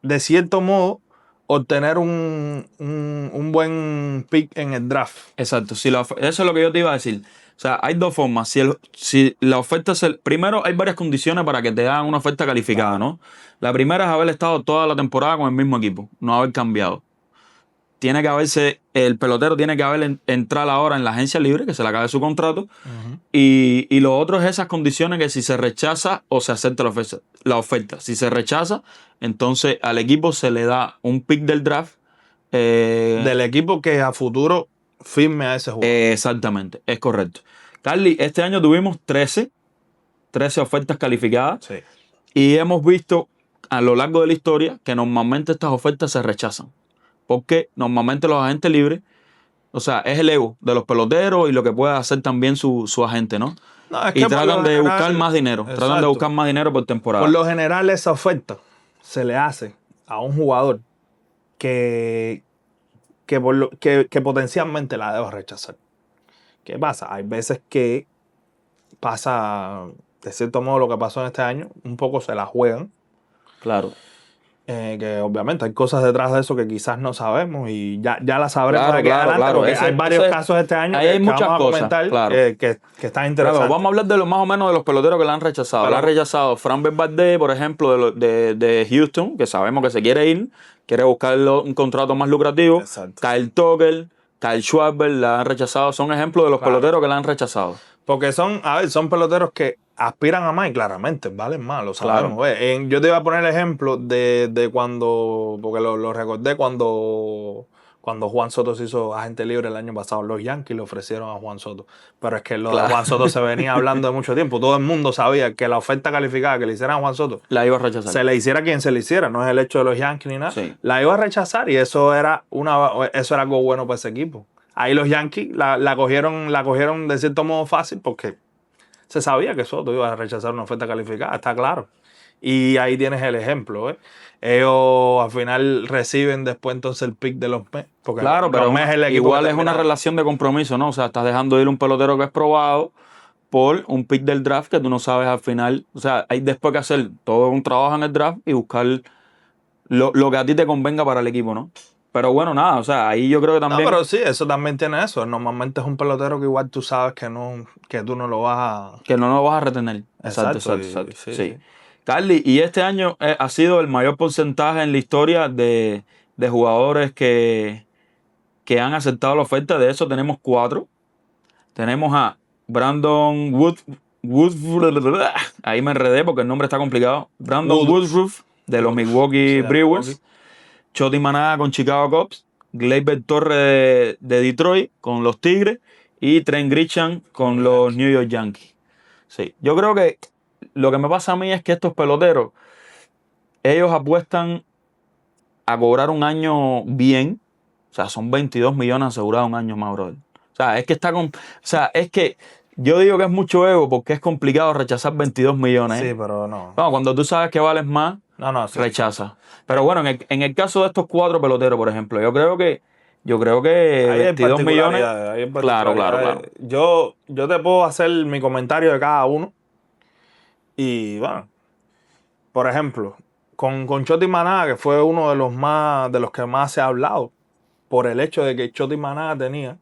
de cierto modo obtener un buen pick en el draft. Exacto. Eso es lo que yo te iba a decir. O sea, hay dos formas. Si la oferta primero, hay varias condiciones para que te hagan una oferta calificada, ¿no? La primera es haber estado toda la temporada con el mismo equipo, no haber cambiado. El pelotero tiene que haber entrar ahora en la agencia libre, que se le acabe su contrato. Uh-huh. Y lo otro es esas condiciones que si se rechaza o se acepta la oferta. Si se rechaza, entonces al equipo se le da un pick del draft Del equipo que a futuro firme a ese jugador. Exactamente, es correcto. Carly, este año tuvimos 13 ofertas calificadas. Sí. Y hemos visto a lo largo de la historia que normalmente estas ofertas se rechazan. Porque normalmente los agentes libres, o sea, es el ego de los peloteros y lo que puede hacer también su agente, ¿no? No, es Y que por tratan lo de buscar general, más dinero. exacto. Tratan de buscar más dinero por temporada. Por lo general, esa oferta se le hace a un jugador que potencialmente la debe rechazar. ¿Qué pasa? Hay veces que pasa, de cierto modo, lo que pasó en este año, un poco se la juegan. Claro. Que obviamente hay cosas detrás de eso que quizás no sabemos y ya la sabremos Claro, de aquí adelante, claro. porque hay varios casos este año ahí hay que muchas vamos a cosas, comentar claro. que están interesantes. Claro, vamos a hablar de lo más o menos de los peloteros que la han rechazado. Pero, la han rechazado Fran Valdez, por ejemplo, de Houston, que sabemos que se quiere ir, quiere buscar un contrato más lucrativo. Exacto. Kyle Tucker, Kyle Schwarber la han rechazado. Son ejemplos de los peloteros que la han rechazado. Porque son peloteros que aspiran a más y claramente valen más, lo sabemos. Claro. Yo te iba a poner el ejemplo de cuando, porque lo recordé cuando Juan Soto se hizo agente libre el año pasado. Los Yankees le ofrecieron a Juan Soto. Pero es que lo de Juan Soto se venía hablando de mucho tiempo. Todo el mundo sabía que la oferta calificada que le hicieran a Juan Soto la iba a rechazar. Se le hiciera a quien se le hiciera, no es el hecho de los Yankees ni nada. Sí. La iba a rechazar y eso era algo bueno para ese equipo. Ahí los Yankees la cogieron de cierto modo fácil porque se sabía que Soto iba a rechazar una oferta calificada, está claro. Y ahí tienes el ejemplo. Ellos al final reciben después entonces el pick de los Mets. Porque claro, pero igual es una relación de compromiso, ¿no? O sea, estás dejando ir un pelotero que es probado por un pick del draft que tú no sabes al final. O sea, hay después que hacer todo un trabajo en el draft y buscar lo que a ti te convenga para el equipo, ¿no? Pero bueno, nada, o sea, ahí yo creo que también... No, pero sí, eso también tiene eso. Normalmente es un pelotero que igual tú sabes que tú no lo vas a... Que no lo vas a retener. Exacto. Sí. Carly, y este año ha sido el mayor porcentaje en la historia de jugadores que han aceptado la oferta. De eso tenemos 4. Tenemos a Brandon Woodruff. Ahí me enredé porque el nombre está complicado. Brandon Woodruff de los Milwaukee Brewers. Choti Managa con Chicago Cubs. Gleyber Torres de Detroit con los Tigres. Y Trent Grisham con los New York Yankees. Sí, yo creo que lo que me pasa a mí es que estos peloteros, ellos apuestan a cobrar un año bien. O sea, son 22 millones asegurados un año más, brother. O sea, es que yo digo que es mucho ego porque es complicado rechazar 22 millones. Sí, pero no. No, cuando tú sabes que vales más, sí, rechaza. Pero bueno, en el caso de estos 4 peloteros, por ejemplo, yo creo que 22 millones. Claro. Yo te puedo hacer mi comentario de cada uno. Y bueno, por ejemplo, con Choti Managa, que fue uno de los que más se ha hablado, por el hecho de que Choti Managa tenía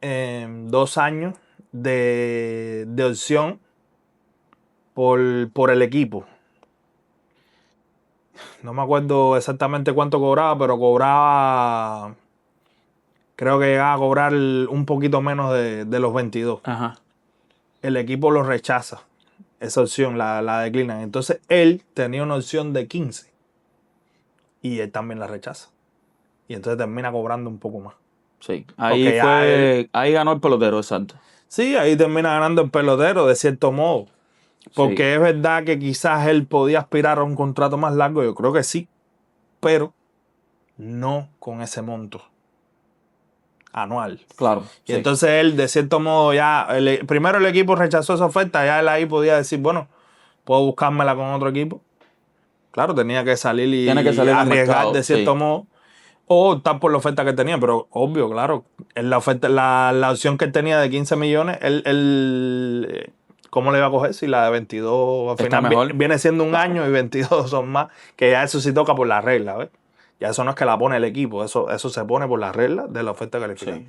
2 años de opción por el equipo. No me acuerdo exactamente cuánto cobraba, pero creo que llegaba a cobrar un poquito menos de los 22. Ajá. El equipo lo rechaza, esa opción, la declinan. Entonces él tenía una opción de 15 y él también la rechaza. Y entonces termina cobrando un poco más. Sí, ahí ganó el pelotero, exacto. Sí, ahí termina ganando el pelotero, de cierto modo. Porque sí. Es verdad que quizás él podía aspirar a un contrato más largo, yo creo que sí, pero no con ese monto anual. Claro. Y entonces él, de cierto modo, primero el equipo rechazó esa oferta, ya él ahí podía decir, bueno, puedo buscármela con otro equipo. Claro, tenía que salir y arriesgar de cierto modo. O optar por la oferta que tenía, pero obvio, claro, la opción que él tenía de 15 millones, él ¿cómo le iba a coger si la de 22 al final viene siendo un año y 22 son más? Que ya eso sí toca por la regla, ¿ves? Ya eso no es que la pone el equipo, eso se pone por las reglas de la oferta calificada. Sí.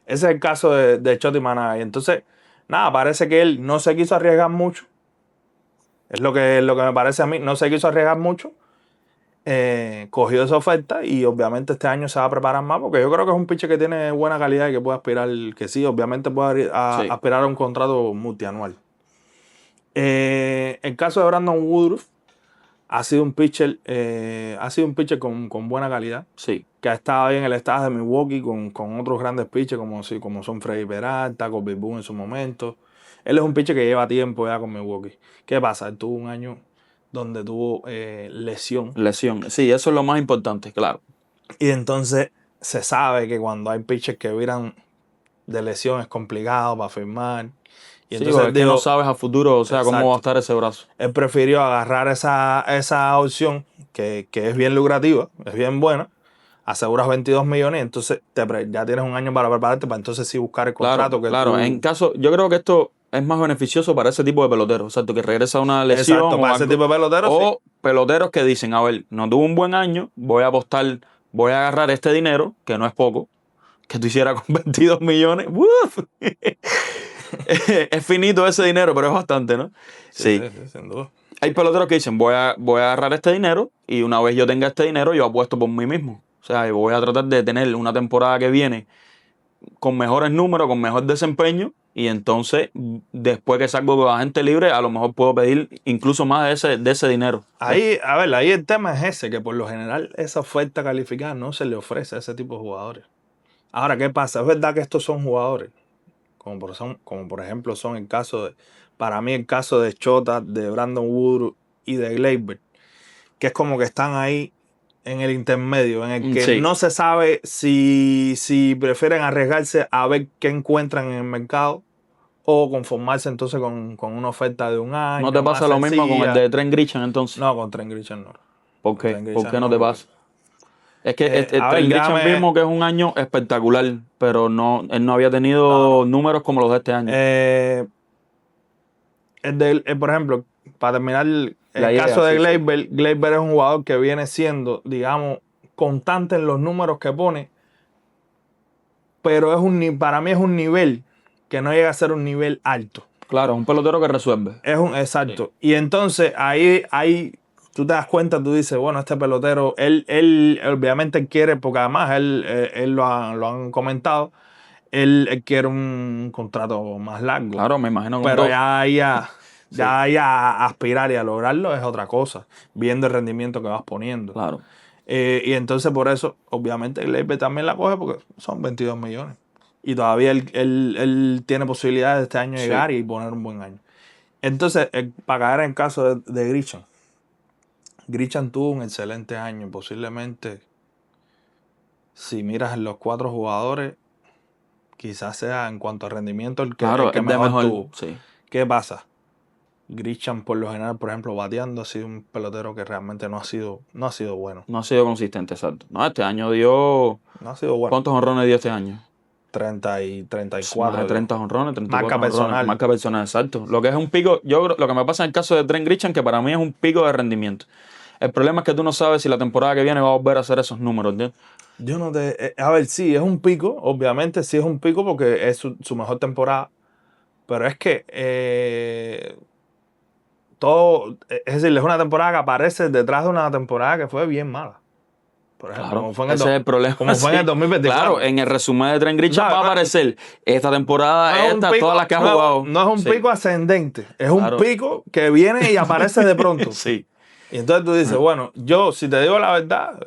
Ese es el caso de Choti Managa. Y entonces, nada, parece que él no se quiso arriesgar mucho. Es lo que me parece a mí, no se quiso arriesgar mucho. Cogió esa oferta y obviamente este año se va a preparar más porque yo creo que es un pitcher que tiene buena calidad y que puede aspirar, que sí, obviamente puede aspirar a un contrato multianual. El caso de Brandon Woodruff ha sido un pitcher con buena calidad. Sí. que ha estado ahí en el estado de Milwaukee con otros grandes pitchers como son Freddy Peralta, Corbin Boone en su momento. Él es un pitcher que lleva tiempo ya con Milwaukee. ¿Qué pasa? Él tuvo un año donde tuvo lesión. Lesión, sí, eso es lo más importante, claro. Y entonces se sabe que cuando hay pitchers que viran de lesión es complicado para firmar. Y Sí, entonces es que no sabes a futuro, o sea, exacto, cómo va a estar ese brazo. Él prefirió agarrar esa opción que es bien lucrativa, es bien buena, aseguras 22 millones y entonces ya tienes un año para prepararte para entonces sí buscar el contrato. Claro, en caso, yo creo que esto es más beneficioso para ese tipo de peloteros, exacto, que regresa a una lesión. Exacto, para ese tipo de peloteros. O peloteros que dicen, a ver, no tuvo un buen año, voy a apostar, voy a agarrar este dinero, que no es poco, que tú hicieras con 22 millones. ¡Uf! Es finito ese dinero, pero es bastante, ¿no? Sí, sin duda. Hay peloteros que dicen, voy a agarrar este dinero y una vez yo tenga este dinero, yo apuesto por mí mismo. O sea, voy a tratar de tener una temporada que viene con mejores números, con mejor desempeño y entonces después que salgo con agente libre, a lo mejor puedo pedir incluso más de ese dinero. Ahí el tema es ese, que por lo general esa oferta calificada no se le ofrece a ese tipo de jugadores. Ahora, ¿qué pasa? Es verdad que estos son jugadores, como por ejemplo son para mí el caso de Chota, de Brandon Wood y de Gleyber, que es como que están ahí en el intermedio, en el que no se sabe si prefieren arriesgarse a ver qué encuentran en el mercado o conformarse entonces con una oferta de un año. ¿No te pasa lo mismo con el de Trent Grisham entonces? No, con Trent Grisham no. ¿Por qué? ¿Por qué no te pasa? Es que Trent Grisham mismo que es un año espectacular, pero él no había tenido números como los de este año. Por ejemplo, para terminar, el caso de Gleyber, Gleyber es un jugador que viene siendo, digamos, constante en los números que pone, pero para mí es un nivel que no llega a ser un nivel alto. Claro, es un pelotero que resuelve. Exacto. Sí. Y entonces ahí tú te das cuenta, tú dices, bueno, este pelotero, él obviamente quiere, porque además él lo han comentado, él quiere un contrato más largo. Claro, me imagino. Pero ya aspirar y a lograrlo es otra cosa, viendo el rendimiento que vas poniendo. Claro. Y entonces por eso, obviamente, Gleyber también la coge porque son 22 millones. Y todavía él tiene posibilidades de este año llegar y poner un buen año. Entonces, para caer en caso de Grisham, Grisham tuvo un excelente año. Posiblemente, si miras los 4 jugadores, quizás sea en cuanto a rendimiento el que mejor tuvo. Sí. ¿Qué pasa? Grisham, por lo general, por ejemplo, bateando, ha sido un pelotero que realmente no ha sido bueno. No ha sido consistente, exacto. No, este año dio... No ha sido bueno. ¿Cuántos honrones dio este año? 30 y 34. Más de 30 honrones, 34 marca personal. Marca personal, exacto. Lo que es un pico, lo que me pasa en el caso de Trent Grisham, que para mí es un pico de rendimiento. El problema es que tú no sabes si la temporada que viene va a volver a hacer esos números, ¿entiendes? Yo no te... a ver, sí, es un pico, obviamente sí es un pico porque es su mejor temporada, pero es que es decir, es una temporada que aparece detrás de una temporada que fue bien mala. Por ejemplo, claro, ese es el problema. Como fue en el 2024. Claro, en el resumen de Trent Grisham va a aparecer esta temporada, todas las que ha jugado. No es un pico ascendente, es un pico que viene y aparece de pronto. Sí. Y entonces tú dices, bueno, yo, si te digo la verdad,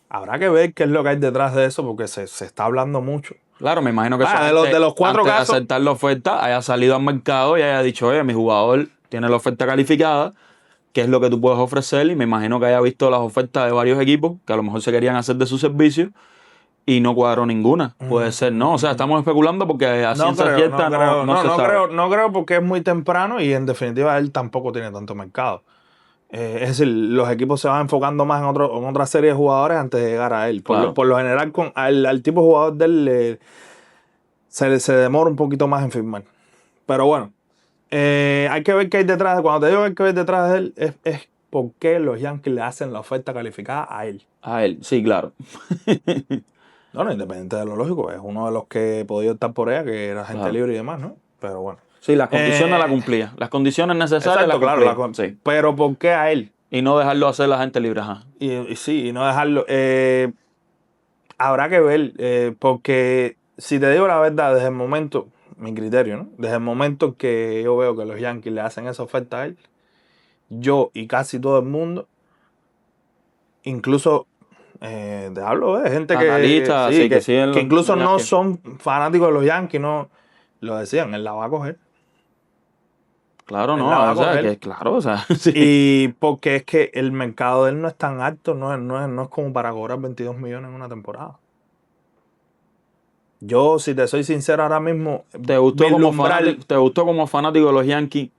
habrá que ver qué es lo que hay detrás de eso, porque se está hablando mucho. Claro, me imagino que de los 4 antes casos, de aceptar la oferta, haya salido al mercado y haya dicho, oye, mi jugador tiene la oferta calificada, ¿qué es lo que tú puedes ofrecer? Y me imagino que haya visto las ofertas de varios equipos que a lo mejor se querían hacer de su servicio y no cuadró ninguna. Puede ser, ¿no? O sea, estamos especulando porque a ciencia cierta no creo porque es muy temprano y en definitiva él tampoco tiene tanto mercado. Es decir, los equipos se van enfocando más en otra serie de jugadores antes de llegar a él. Por lo general, al tipo de jugador de él se demora un poquito más en firmar. Pero bueno, hay que ver qué hay detrás. Cuando te digo que hay que ver detrás de él, es por qué los Yankees le hacen la oferta calificada a él. A él, sí, claro. No, independiente de lo lógico, es uno de los que he podido estar por ella, que era gente libre y demás, ¿no? Pero bueno. Sí, las condiciones las cumplía. Las condiciones necesarias las cumplía. Sí. Pero ¿por qué a él? Y no dejarlo hacer la gente libre, ajá. Y no dejarlo. Habrá que ver, porque si te digo la verdad, desde el momento, mi criterio, ¿no? Desde el momento que yo veo que los Yankees le hacen esa oferta a él, yo y casi todo el mundo incluso te hablo de gente analistas, sí, que incluso no son fanáticos de los Yankees, no lo decían, él la va a coger. Claro, no, o sea, que claro, o sea, sí. Y porque es que el mercado de él no es tan alto, no es como para cobrar 22 millones en una temporada. Yo, si te soy sincero ahora mismo, ¿Te gustó como fanático de los Yankees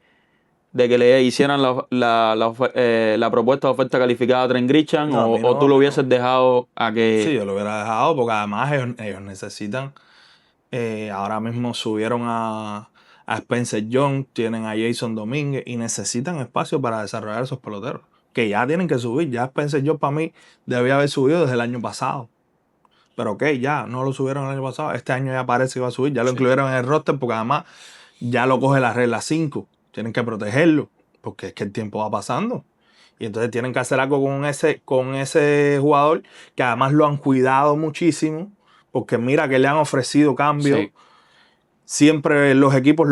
de que le hicieran la propuesta de oferta calificada a Trent Grisham o tú lo hubieses dejado a que... Sí, yo lo hubiera dejado porque además ellos necesitan, ahora mismo subieron a Spencer Jones, tienen a Jason Domínguez y necesitan espacio para desarrollar esos peloteros, que ya tienen que subir. Ya Spencer Jones para mí debía haber subido desde el año pasado. Pero ok, ya no lo subieron el año pasado. Este año ya parece que va a subir. Ya lo incluyeron en el roster porque además ya lo coge la regla 5. Tienen que protegerlo porque es que el tiempo va pasando. Y entonces tienen que hacer algo con ese jugador que además lo han cuidado muchísimo. Porque mira que le han ofrecido cambio. Sí. Siempre los equipos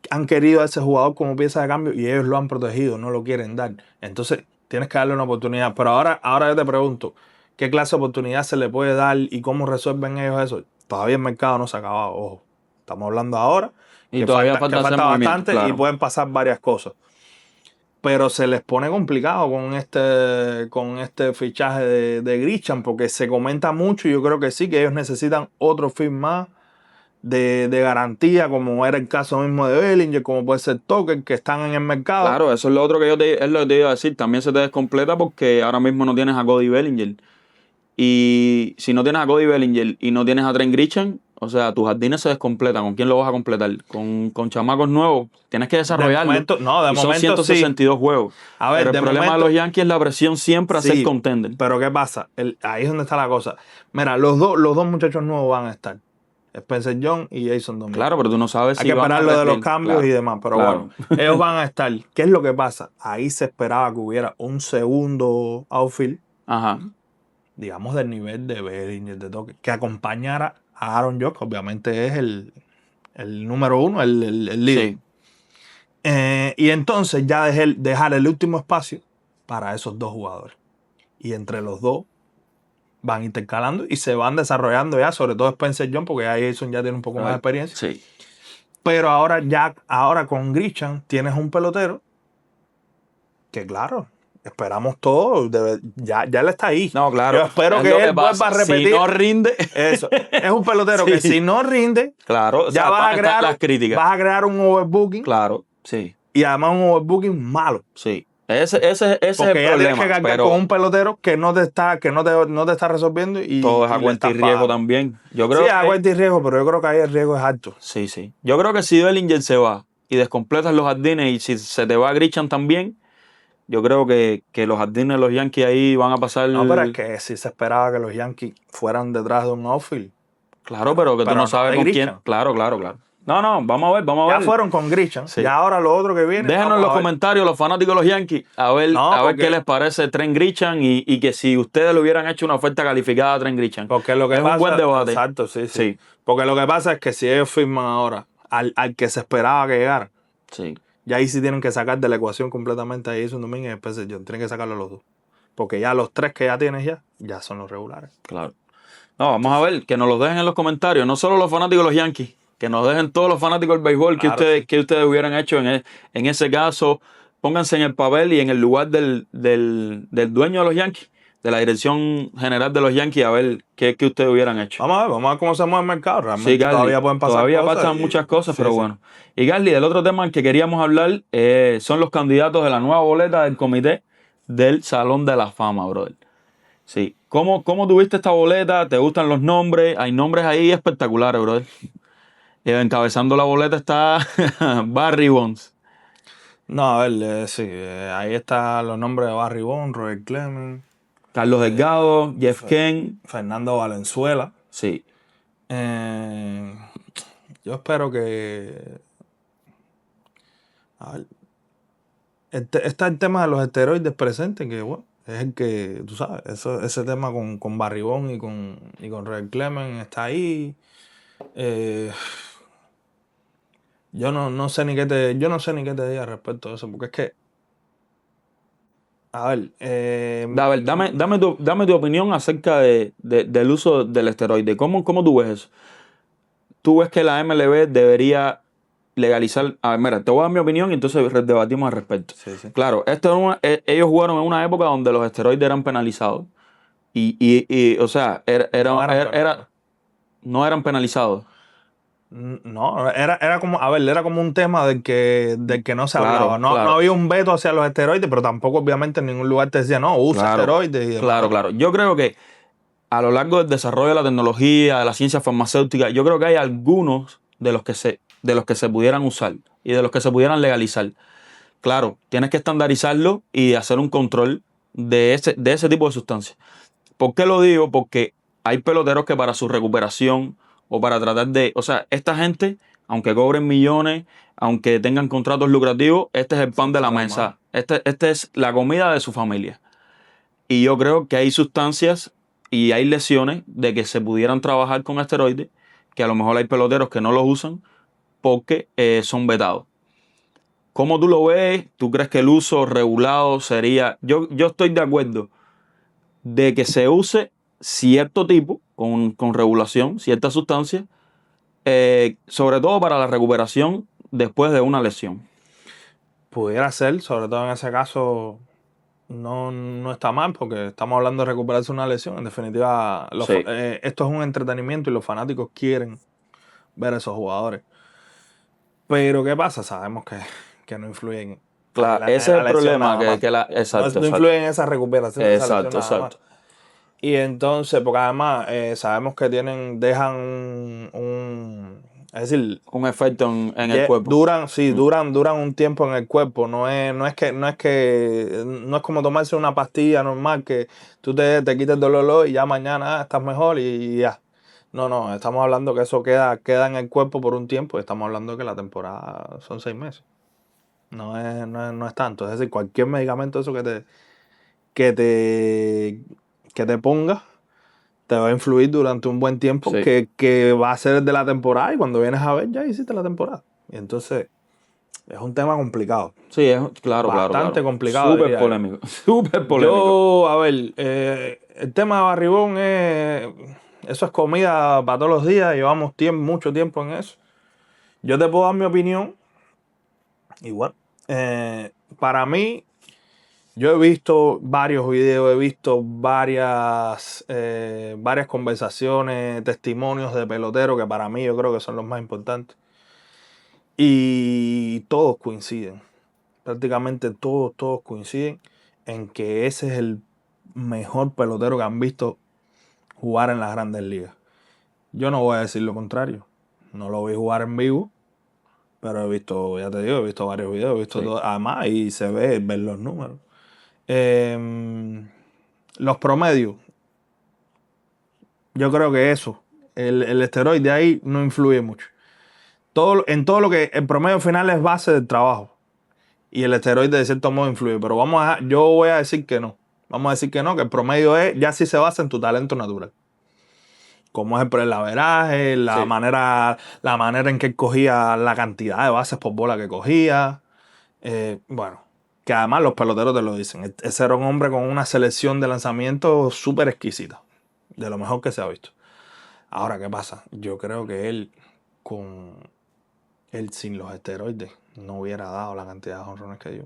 han querido a ese jugador como pieza de cambio y ellos lo han protegido, no lo quieren dar. Entonces tienes que darle una oportunidad. Pero ahora yo te pregunto, ¿qué clase de oportunidad se le puede dar y cómo resuelven ellos eso? Todavía el mercado no se ha acabado, ojo. Estamos hablando ahora Y que todavía falta bastante y pueden pasar varias cosas. Pero se les pone complicado con este fichaje de Grisham porque se comenta mucho y yo creo que sí, que ellos necesitan otro fit más de garantía, como era el caso mismo de Bellinger, como puede ser Tucker, que están en el mercado. Claro, eso es lo otro que es lo que te iba a decir. También se te descompleta porque ahora mismo no tienes a Cody Bellinger. Y si no tienes a Cody Bellinger y no tienes a Trent Grisham, o sea, tus jardines se descompletan. ¿Con quién lo vas a completar? Con chamacos nuevos. Tienes que desarrollarlo. De momento son 162 sí. juegos. A ver, pero el problema de los Yankees es la presión siempre a ser contender. Pero ¿qué pasa? Ahí es donde está la cosa. Mira, los dos muchachos nuevos van a estar. Spencer Jones y Jason Domínguez. Claro, pero tú no sabes Hay que esperar lo de los cambios y demás. Pero claro. Bueno, ellos van a estar. ¿Qué es lo que pasa? Ahí se esperaba que hubiera un segundo outfield. Ajá. Digamos del nivel de Bellinger, de Tucker, que acompañara a Aaron Judge, obviamente es el número uno, el líder. Sí. Y entonces ya dejar el último espacio para esos dos jugadores. Y entre los dos van intercalando y se van desarrollando ya, sobre todo Spencer Jones, porque ya Jason ya tiene un poco más de experiencia. Sí. Pero ahora con Grisham tienes un pelotero que claro, esperamos todo, ya él está ahí. No, claro. Yo espero que él vuelva a repetir. Si no rinde. Eso. Es un pelotero que si no rinde, claro, ya vas a crear las críticas. Vas a crear un overbooking. Claro, sí. Y además un overbooking malo. Sí. Ese es el problema. Porque ya tienes que cargar con un pelotero que no te está resolviendo. Y todo es a cuenta y riesgo también. Yo creo sí, a cuenta y riesgo, pero yo creo que ahí el riesgo es alto. Sí, sí. Yo creo que si Bellinger se va y descompletas los jardines y si se te va Grisham también, yo creo que los jardines de los Yankees ahí van a pasar... No, pero es que si se esperaba que los Yankees fueran detrás de un outfield. Claro, pero que tú no sabes con quién. Claro. No, vamos a ver. Ya fueron con Grisham. Sí. Y ahora lo otro que viene. Déjenos en los comentarios los fanáticos de los Yankees a ver qué les parece Trent Grisham y que si ustedes le hubieran hecho una oferta calificada a Trent Grisham. Porque lo que es pasa, un buen debate. Exacto, sí. Porque lo que pasa es que si ellos firman ahora al que se esperaba que llegara, sí. Ya ahí sí tienen que sacar de la ecuación completamente a Jason Domínguez y Spencer Jones. Tienen que sacarlo los dos. Porque ya los tres que ya tienes ya son los regulares. Claro. No, vamos a ver, que nos los dejen en los comentarios. No solo los fanáticos de los Yankees, que nos dejen todos los fanáticos del béisbol claro. que ustedes hubieran hecho en ese caso. Pónganse en el papel y en el lugar del dueño de los Yankees, de la dirección general de los Yankees, a ver qué ustedes hubieran hecho. Vamos a ver cómo se mueve el mercado. Realmente sí, Garly, todavía pueden pasar todavía pasan muchas cosas, pero bueno. Y Garly, el otro tema que queríamos hablar son los candidatos de la nueva boleta del comité del Salón de la Fama, brother. Sí. ¿Cómo tuviste esta boleta? ¿Te gustan los nombres? Hay nombres ahí espectaculares, brother. Encabezando la boleta está Barry Bonds. No, a ver, sí. Ahí están los nombres de Barry Bonds, Roger Clemens, Carlos Delgado, Jeff Kent, Fernando Valenzuela. Sí. Yo espero que... A ver, está el tema de los esteroides presentes, que bueno, es el que, tú sabes, ese tema con Barry Bonds y con Roger Clemens está ahí. Yo no sé ni qué te diga respecto a eso, porque es que A ver, Dame tu opinión acerca del uso del esteroide. ¿Cómo tú ves eso? ¿Tú ves que la MLB debería legalizar? A ver, mira, te voy a dar mi opinión y entonces debatimos al respecto. sí, sí. Claro, ellos jugaron en una época donde los esteroides eran penalizados. O sea, no eran penalizados. No, era como, a ver, era como un tema del que no se hablaba. Claro, No, no claro, había un veto hacia los esteroides, pero tampoco obviamente en ningún lugar te decía, no, usa claro, esteroides y demás. claro. Yo creo que a lo largo del desarrollo de la tecnología, de la ciencia farmacéutica, yo creo que hay algunos de los que se pudieran usar y de los que se pudieran legalizar. Claro, tienes que estandarizarlo y hacer un control de ese tipo de sustancias. ¿Por qué lo digo? Porque hay peloteros que para su recuperación o para tratar de... O sea, esta gente, aunque cobren millones, aunque tengan contratos lucrativos, este es el pan de la mesa. Este es la comida de su familia. Y yo creo que hay sustancias y hay lesiones de que se pudieran trabajar con esteroides, que a lo mejor hay peloteros que no los usan porque son vetados. ¿Cómo tú lo ves? ¿Tú crees que el uso regulado sería...? Yo estoy de acuerdo de que se use cierto tipo, con regulación, cierta sustancia, sobre todo para la recuperación después de una lesión. Pudiera ser, sobre todo en ese caso, no está mal, porque estamos hablando de recuperarse una lesión. En definitiva, Sí. esto es un entretenimiento y los fanáticos quieren ver a esos jugadores. Pero ¿qué pasa? Sabemos que no influyen Claro, en ese es la el lesión problema. nada más. Exacto, No influyen en esa recuperación de esa lesión exacto, nada más. exacto. Y entonces, porque además sabemos que dejan es decir, Un efecto en el cuerpo. duran un tiempo en el cuerpo. No es como tomarse una pastilla normal que tú te quites el dolor y ya mañana estás mejor y ya. No, estamos hablando que eso queda en el cuerpo por un tiempo. Estamos hablando que la temporada son 6 meses. No es tanto. Es decir, cualquier medicamento eso que te pongas te va a influir durante un buen tiempo Sí. que va a ser el de la temporada y cuando vienes a ver ya hiciste la temporada. Y entonces es un tema complicado. Sí, claro. Bastante complicado, Súper diría yo. polémico. Súper polémico. A ver, el tema de Barribón eso es comida para todos los días, llevamos mucho tiempo en eso. Yo te puedo dar mi opinión, igual. Para mí, yo he visto varios videos, he visto varias conversaciones, testimonios de peloteros que para mí yo creo que son los más importantes. Y todos coinciden, prácticamente todos coinciden en que ese es el mejor pelotero que han visto jugar en las Grandes Ligas. Yo no voy a decir lo contrario, no lo vi jugar en vivo, pero he visto, ya te digo, he visto varios videos, he visto Sí. todo, además, y se ven los números. Los promedios, yo creo que eso, el esteroide ahí no influye mucho. En todo lo que el promedio final es base del trabajo. Y el esteroide de cierto modo influye. Pero yo voy a decir que no. Vamos a decir que no, que el promedio ya sí se basa en tu talento natural. Como es el averaje, la Sí. manera en que él cogía la cantidad de bases por bola que cogía. Bueno, que además los peloteros te lo dicen. Ese era un hombre con una selección de lanzamientos súper exquisita. De lo mejor que se ha visto. Ahora, ¿qué pasa? Yo creo que él sin los esteroides no hubiera dado la cantidad de jonrones que dio.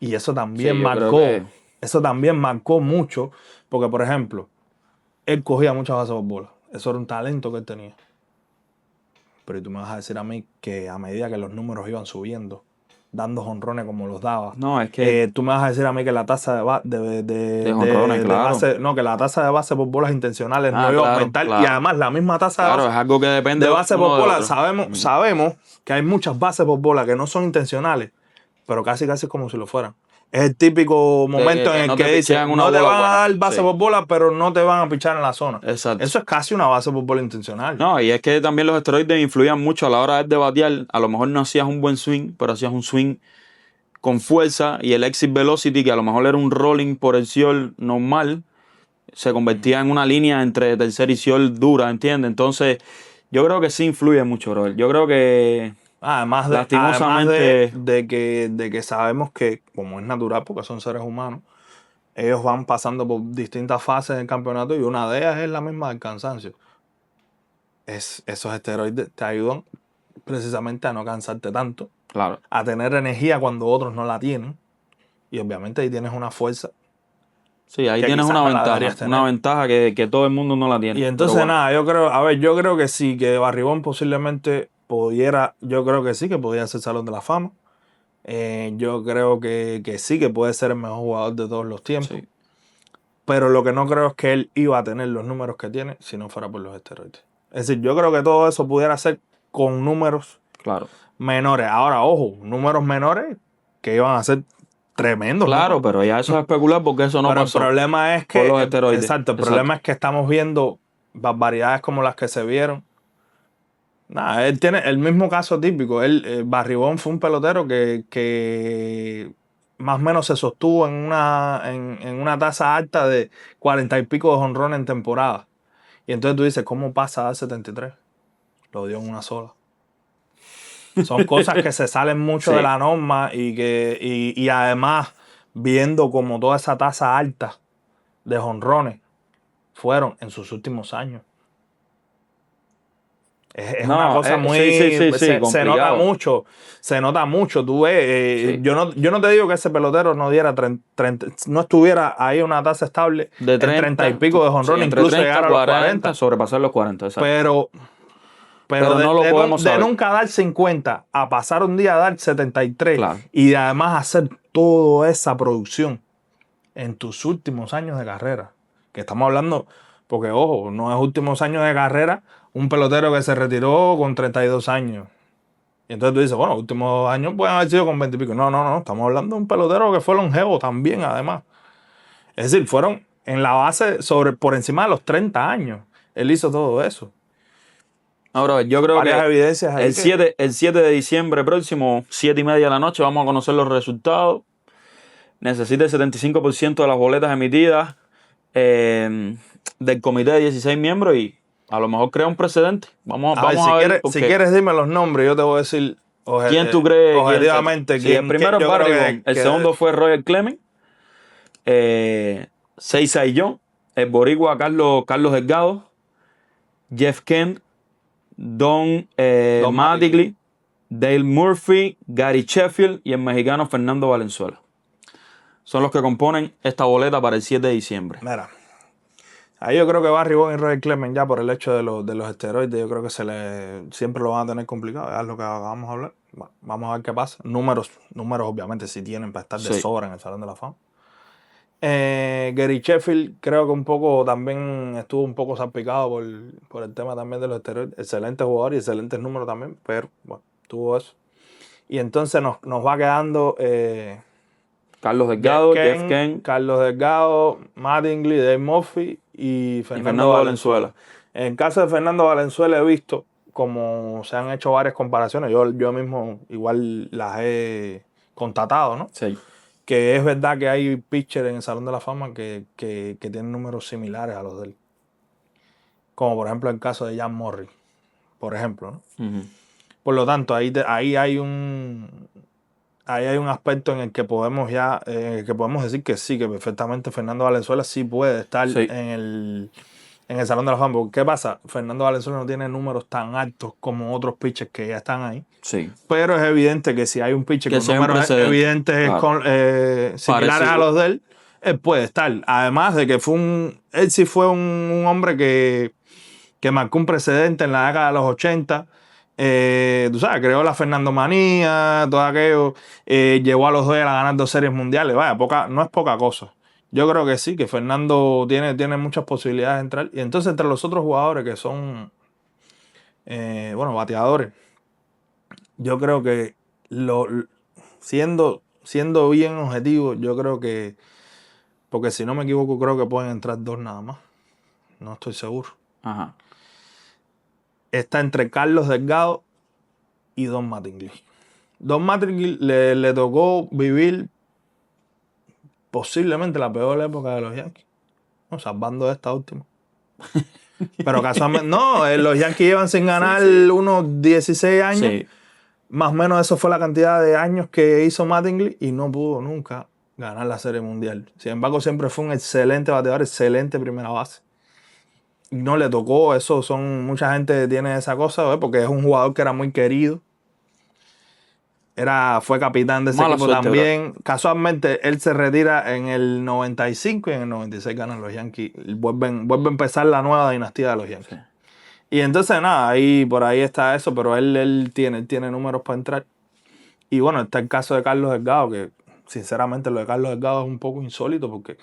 Y eso también Sí, yo creo que... marcó mucho, porque por ejemplo, él cogía muchas bases por bola. Eso era un talento que él tenía. Pero tú me vas a decir a mí que a medida que los números iban subiendo, dando jonrones como los daba, No, es que... tú me vas a decir a mí que la tasa de jonrones, claro. que la tasa de base por bolas intencionales no iba a aumentar. Y además la misma tasa Claro, es algo que depende de base uno por de bola, otro. sabemos que hay muchas bases por bola que no son intencionales, pero casi es como si lo fueran. Es el típico momento Que en el no que te dice, pichean una no te bola van a buena. dar base Sí. por bola, pero no te van a pichar en la zona. Exacto. Eso es casi una base por bola intencional. No, y es que también los esteroides influían mucho a la hora de batear. A lo mejor no hacías un buen swing, pero hacías un swing con fuerza y el exit velocity, que a lo mejor era un rolling por el siol normal, se convertía en una línea entre tercer y siol dura, ¿entiendes? Entonces, yo creo que sí influye mucho, bro. Yo creo que lastimosamente, de que sabemos que, como es natural, porque son seres humanos, ellos van pasando por distintas fases del campeonato y una de ellas es la misma del cansancio. Esos esteroides te ayudan precisamente a no cansarte tanto, claro. a tener energía cuando otros no la tienen, y obviamente ahí tienes una fuerza. Sí, ahí que tienes quizás no la deberías una tener. ventaja que todo el mundo no la tiene. Y entonces Pero bueno, nada, yo creo que sí, que Barribón posiblemente yo creo que sí, que podía ser Salón de la Fama. Yo creo que sí, que puede ser el mejor jugador de todos los tiempos. sí, Pero lo que no creo es que él iba a tener los números que tiene si no fuera por los esteroides. Es decir, yo creo que todo eso pudiera ser con números claro. menores. Ahora, ojo, números menores que iban a ser tremendos. Claro, ¿no? pero ya eso es especular porque eso no Pero pasó. el problema es Por que, los esteroides. exacto, el problema es que estamos viendo barbaridades como las que se vieron. Nada, él tiene el mismo caso típico. Barribón fue un pelotero que más o menos se sostuvo en una tasa alta de 40 y pico de jonrones en temporada. Y entonces tú dices, ¿cómo pasa a 73? Lo dio en una sola. Son cosas que se salen mucho Sí. de la norma y además viendo como toda esa tasa alta de jonrones fueron en sus últimos años. Es No, una cosa muy... sí, se nota complicado. mucho. Tú ves, Sí. yo no te digo que ese pelotero no diera 30, no estuviera ahí una tasa estable De en 30 y 30, pico de sí, jonrones, entre incluso 30, llegar a los 40. sobrepasar los 40, exacto. Pero no lo podemos de saber. nunca dar 50 a pasar un día a dar 73 Claro. y además hacer toda esa producción en tus últimos años de carrera. Que estamos hablando, porque ojo, no es últimos años de carrera, un pelotero que se retiró con 32 años. Y entonces tú dices, bueno, últimos años pueden haber sido con 20 y pico. No, estamos hablando de un pelotero que fue longevo también, además. Es decir, fueron en la base por encima de los 30 años. Él hizo todo eso. Ahora, yo creo Varias que evidencias ahí el 7 de diciembre próximo, 7:30 de la noche, vamos a conocer los resultados. Necesita el 75% de las boletas emitidas del comité de 16 miembros y a lo mejor crea un precedente. Vamos a ver. Si quieres, dime los nombres, yo te voy a decir ¿Quién tú crees? objetivamente Sí, el primero es Barribón, el segundo fue Roger Clemens, 6 Cy Young, el boricua Carlos Delgado, Jeff Kent, Don Mattingly, Dale Murphy, Gary Sheffield y el mexicano Fernando Valenzuela. Son los que componen esta boleta para el 7 de diciembre. Mira, ahí yo creo que Barribón y Roger Clemens, ya por el hecho de los esteroides, yo creo que siempre lo van a tener complicado. Es lo que vamos a hablar. Bueno, vamos a ver qué pasa. Números obviamente sí tienen para estar de sobra en el Salón de la Fama. Gary Sheffield creo que un poco también estuvo un poco salpicado por el tema también de los esteroides. Excelente jugador y excelentes números también, pero bueno, tuvo eso. Y entonces nos va quedando Carlos Delgado, Jeff Kent, Carlos Delgado, Mattingly, Dave Murphy y Fernando Valenzuela. En el caso de Fernando Valenzuela he visto como se han hecho varias comparaciones. Yo mismo igual las he constatado, ¿no? Sí. Que es verdad que hay pitchers en el Salón de la Fama que tienen números similares a los de él. Como por ejemplo el caso de Jan Morris, por ejemplo, ¿no? Uh-huh. Por lo tanto, ahí hay un aspecto en el que podemos decir que sí, que perfectamente Fernando Valenzuela sí puede estar en el Salón de la Fama. Porque ¿qué pasa? Fernando Valenzuela no tiene números tan altos como otros pitchers que ya están ahí. Sí. Pero es evidente que si hay un pitcher con números evidentes similares a los de él puede estar. Además de que él sí fue un hombre que marcó un precedente en la década de los 80. Tú sabes, creó la Fernandomanía, todo aquello. Llevó a los Dodgers a ganar 2 series mundiales. Vaya, no es poca cosa. Yo creo que sí, que Fernando tiene muchas posibilidades de entrar. Y entonces entre los otros jugadores que son, bateadores, yo creo que siendo bien objetivo, yo creo que, porque si no me equivoco, creo que pueden entrar 2 nada más. No estoy seguro. Ajá. Está entre Carlos Delgado y Don Mattingly. Don Mattingly le tocó vivir posiblemente la peor época de los Yankees. No, salvando esta última. Pero casualmente, no, los Yankees llevan sin ganar unos 16 años. Sí. más o menos eso fue la cantidad de años que hizo Mattingly y no pudo nunca ganar la Serie Mundial. Sin embargo, siempre fue un excelente bateador, excelente primera base. Y no le tocó, mucha gente tiene esa cosa, porque es un jugador que era muy querido. Fue capitán de ese equipo también. Casualmente, él se retira en el 95 y en el 96 ganan los Yankees. Vuelve a empezar la nueva dinastía de los Yankees. Sí. Y entonces, nada, por ahí está eso, pero él tiene números para entrar. Y bueno, está el caso de Carlos Delgado, que sinceramente lo de Carlos Delgado es un poco insólito, porque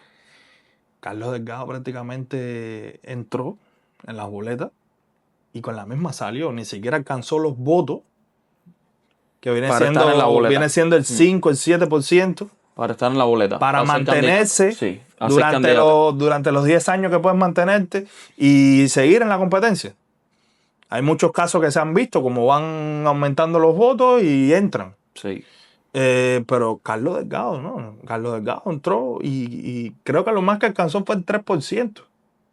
Carlos Delgado prácticamente entró en las boletas y con la misma salió. Ni siquiera alcanzó los votos, que viene siendo el 5, el 7%. Para estar en la boleta. Para mantenerse durante los 10 años que puedes mantenerte y seguir en la competencia. Hay muchos casos que se han visto, como van aumentando los votos y entran. Sí. Pero Carlos Delgado, ¿no? Carlos Delgado entró y creo que lo más que alcanzó fue el 3%.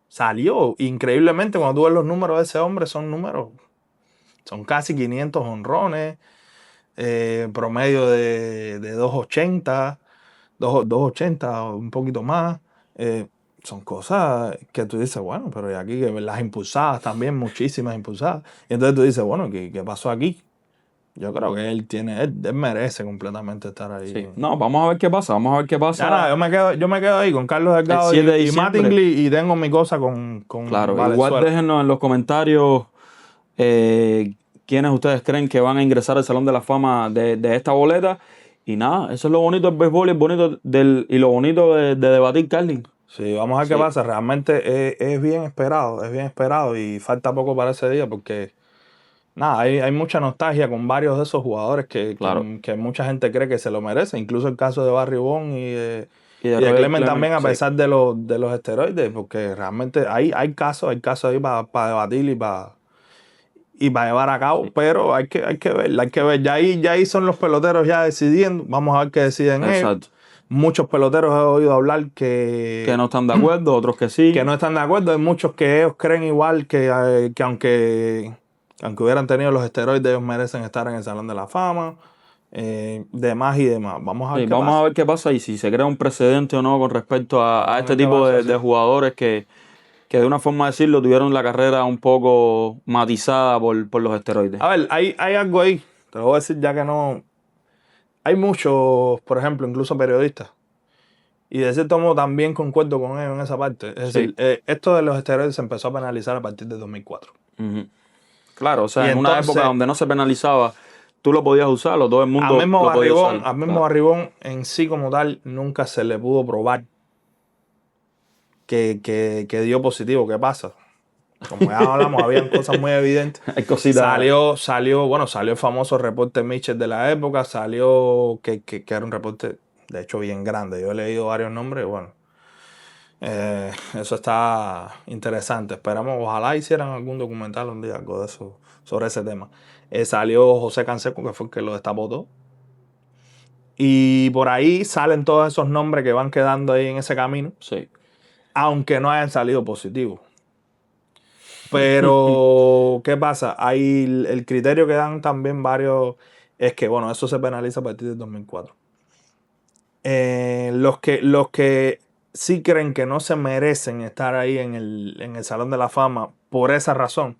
Salió. Increíblemente, cuando tú ves los números de ese hombre, son casi 500 honrones. Promedio de 280, 280 o un poquito más. Son cosas que tú dices, bueno, pero aquí las impulsadas también, muchísimas impulsadas. Y entonces tú dices, bueno, ¿qué pasó aquí? Yo creo que él merece completamente estar ahí. Sí. No, vamos a ver qué pasa, Ya nada, yo me quedo ahí con Carlos Delgado y Mattingly y tengo mi cosa con claro, igual déjenos en los comentarios quiénes ustedes creen que van a ingresar al Salón de la Fama de esta boleta. Y nada, eso es lo bonito del béisbol y lo bonito de debatir, Carlin. Sí, vamos a ver qué pasa. Realmente es bien esperado y falta poco para ese día porque nada, hay mucha nostalgia con varios de esos jugadores que mucha gente cree que se lo merecen. Incluso el caso de Barry Bonds y de Clement también, a pesar de los esteroides, porque realmente hay casos ahí para debatir y para llevar a cabo, pero hay que ver. Ya ahí son los peloteros ya decidiendo. Vamos a ver qué deciden ellos. Muchos peloteros he oído hablar que no están de acuerdo, otros que sí. Que no están de acuerdo. Hay muchos que ellos creen igual que aunque hubieran tenido los esteroides, ellos merecen estar en el Salón de la Fama. Demás y demás. Vamos a ver qué pasa y si se crea un precedente o no con respecto a este tipo de jugadores que de una forma de decirlo tuvieron la carrera un poco matizada por los esteroides. A ver, hay algo ahí, te lo voy a decir ya que no. Hay muchos, por ejemplo, incluso periodistas, y de cierto modo también concuerdo con ellos en esa parte. Es decir, esto de los esteroides se empezó a penalizar a partir de 2004. Uh-huh. Claro, o sea, en una época donde no se penalizaba, tú lo podías usar, todo el mundo lo podía usar. A mismo Barry Bonds en sí como tal nunca se le pudo probar que dio positivo. ¿Qué pasa? Como ya hablamos, habían cosas muy evidentes. Hay cositas. Salió el famoso reporte Mitchell de la época, salió que era un reporte, de hecho, bien grande. Yo he leído varios nombres y bueno, eso está interesante. Esperamos, ojalá hicieran algún documental un día, algo de eso, sobre ese tema. Salió José Canseco, que fue el que lo destapó todo. Y por ahí salen todos esos nombres que van quedando ahí en ese camino. Sí. Aunque no hayan salido positivos. Pero, ¿qué pasa? Hay el criterio que dan también varios es que, bueno, eso se penaliza a partir del 2004. Los que sí creen que no se merecen estar ahí en el Salón de la Fama por esa razón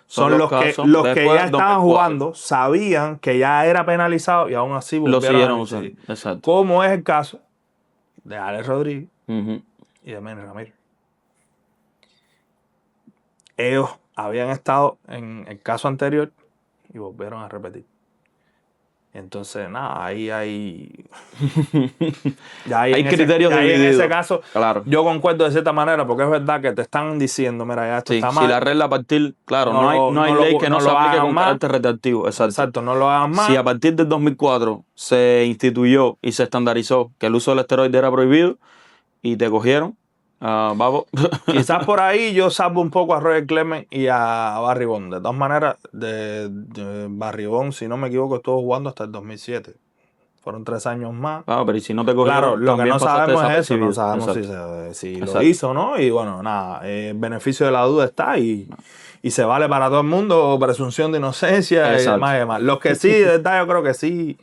son los que ya estaban jugando, sabían que ya era penalizado y aún así lo siguieron usando. Exacto. Como es el caso de Alex Rodríguez y de Manny Ramírez. Ellos habían estado en el caso anterior y volvieron a repetir. Entonces, nada, ahí hay... hay criterios divididos. En ese caso, claro, yo concuerdo de cierta manera, porque es verdad que te están diciendo, mira, ya esto está mal. Si la regla a partir, claro, no hay ley que no se aplique con carácter retroactivo. Exacto, no lo hagan más. Si a partir del 2004 se instituyó y se estandarizó que el uso del esteroide era prohibido y te cogieron, vamos. Quizás por ahí yo salvo un poco a Roger Clemens y a Barry Bonds. De todas maneras, de Barry Bonds, si no me equivoco, estuvo jugando hasta el 2007. Fueron 3 años más. Pero y si no te cogieron, claro, lo que no sabemos es eso. No sabemos si lo hizo o no. Y bueno, nada, el beneficio de la duda está y y se vale para todo el mundo, presunción de inocencia y demás y demás. Los que sí, de verdad, yo creo que sí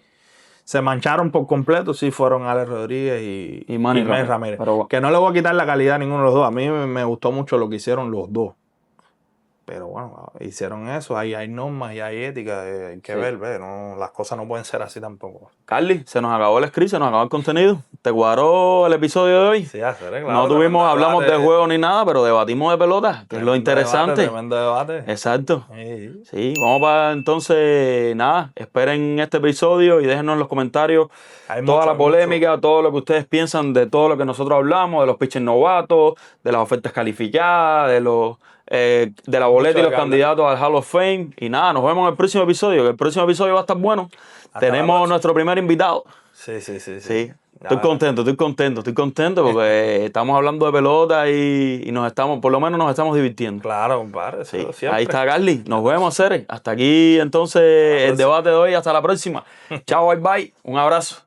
se mancharon por completo, sí fueron Alex Rodríguez y Manny Ramírez. Pero, que no le voy a quitar la calidad a ninguno de los dos. A mí me gustó mucho lo que hicieron los dos. Pero bueno, hicieron eso, ahí hay normas y hay ética, hay que ver, no, las cosas no pueden ser así tampoco. Carly, se nos acabó el script, se nos acabó el contenido. ¿Te cuadró el episodio de hoy? Sí, claro. No hablamos de juego ni nada, pero debatimos de pelota, que es lo interesante. Tremendo debate. Exacto. Sí, vamos para entonces, nada, esperen este episodio y déjenos en los comentarios toda la polémica, todo lo que ustedes piensan de todo lo que nosotros hablamos, de los pitchers novatos, de las ofertas calificadas, de la boleta y los candidatos al Hall of Fame. Y nada, nos vemos en el próximo episodio, que el próximo episodio va a estar bueno. Tenemos nuestro primer invitado. Sí. Estoy contento porque estamos hablando de pelota y por lo menos nos estamos divirtiendo. Claro, compadre. Sí. Ahí está Carly. Nos vemos, Ceres. Hasta aquí entonces el debate de hoy. Hasta la próxima. Chao, bye. Un abrazo.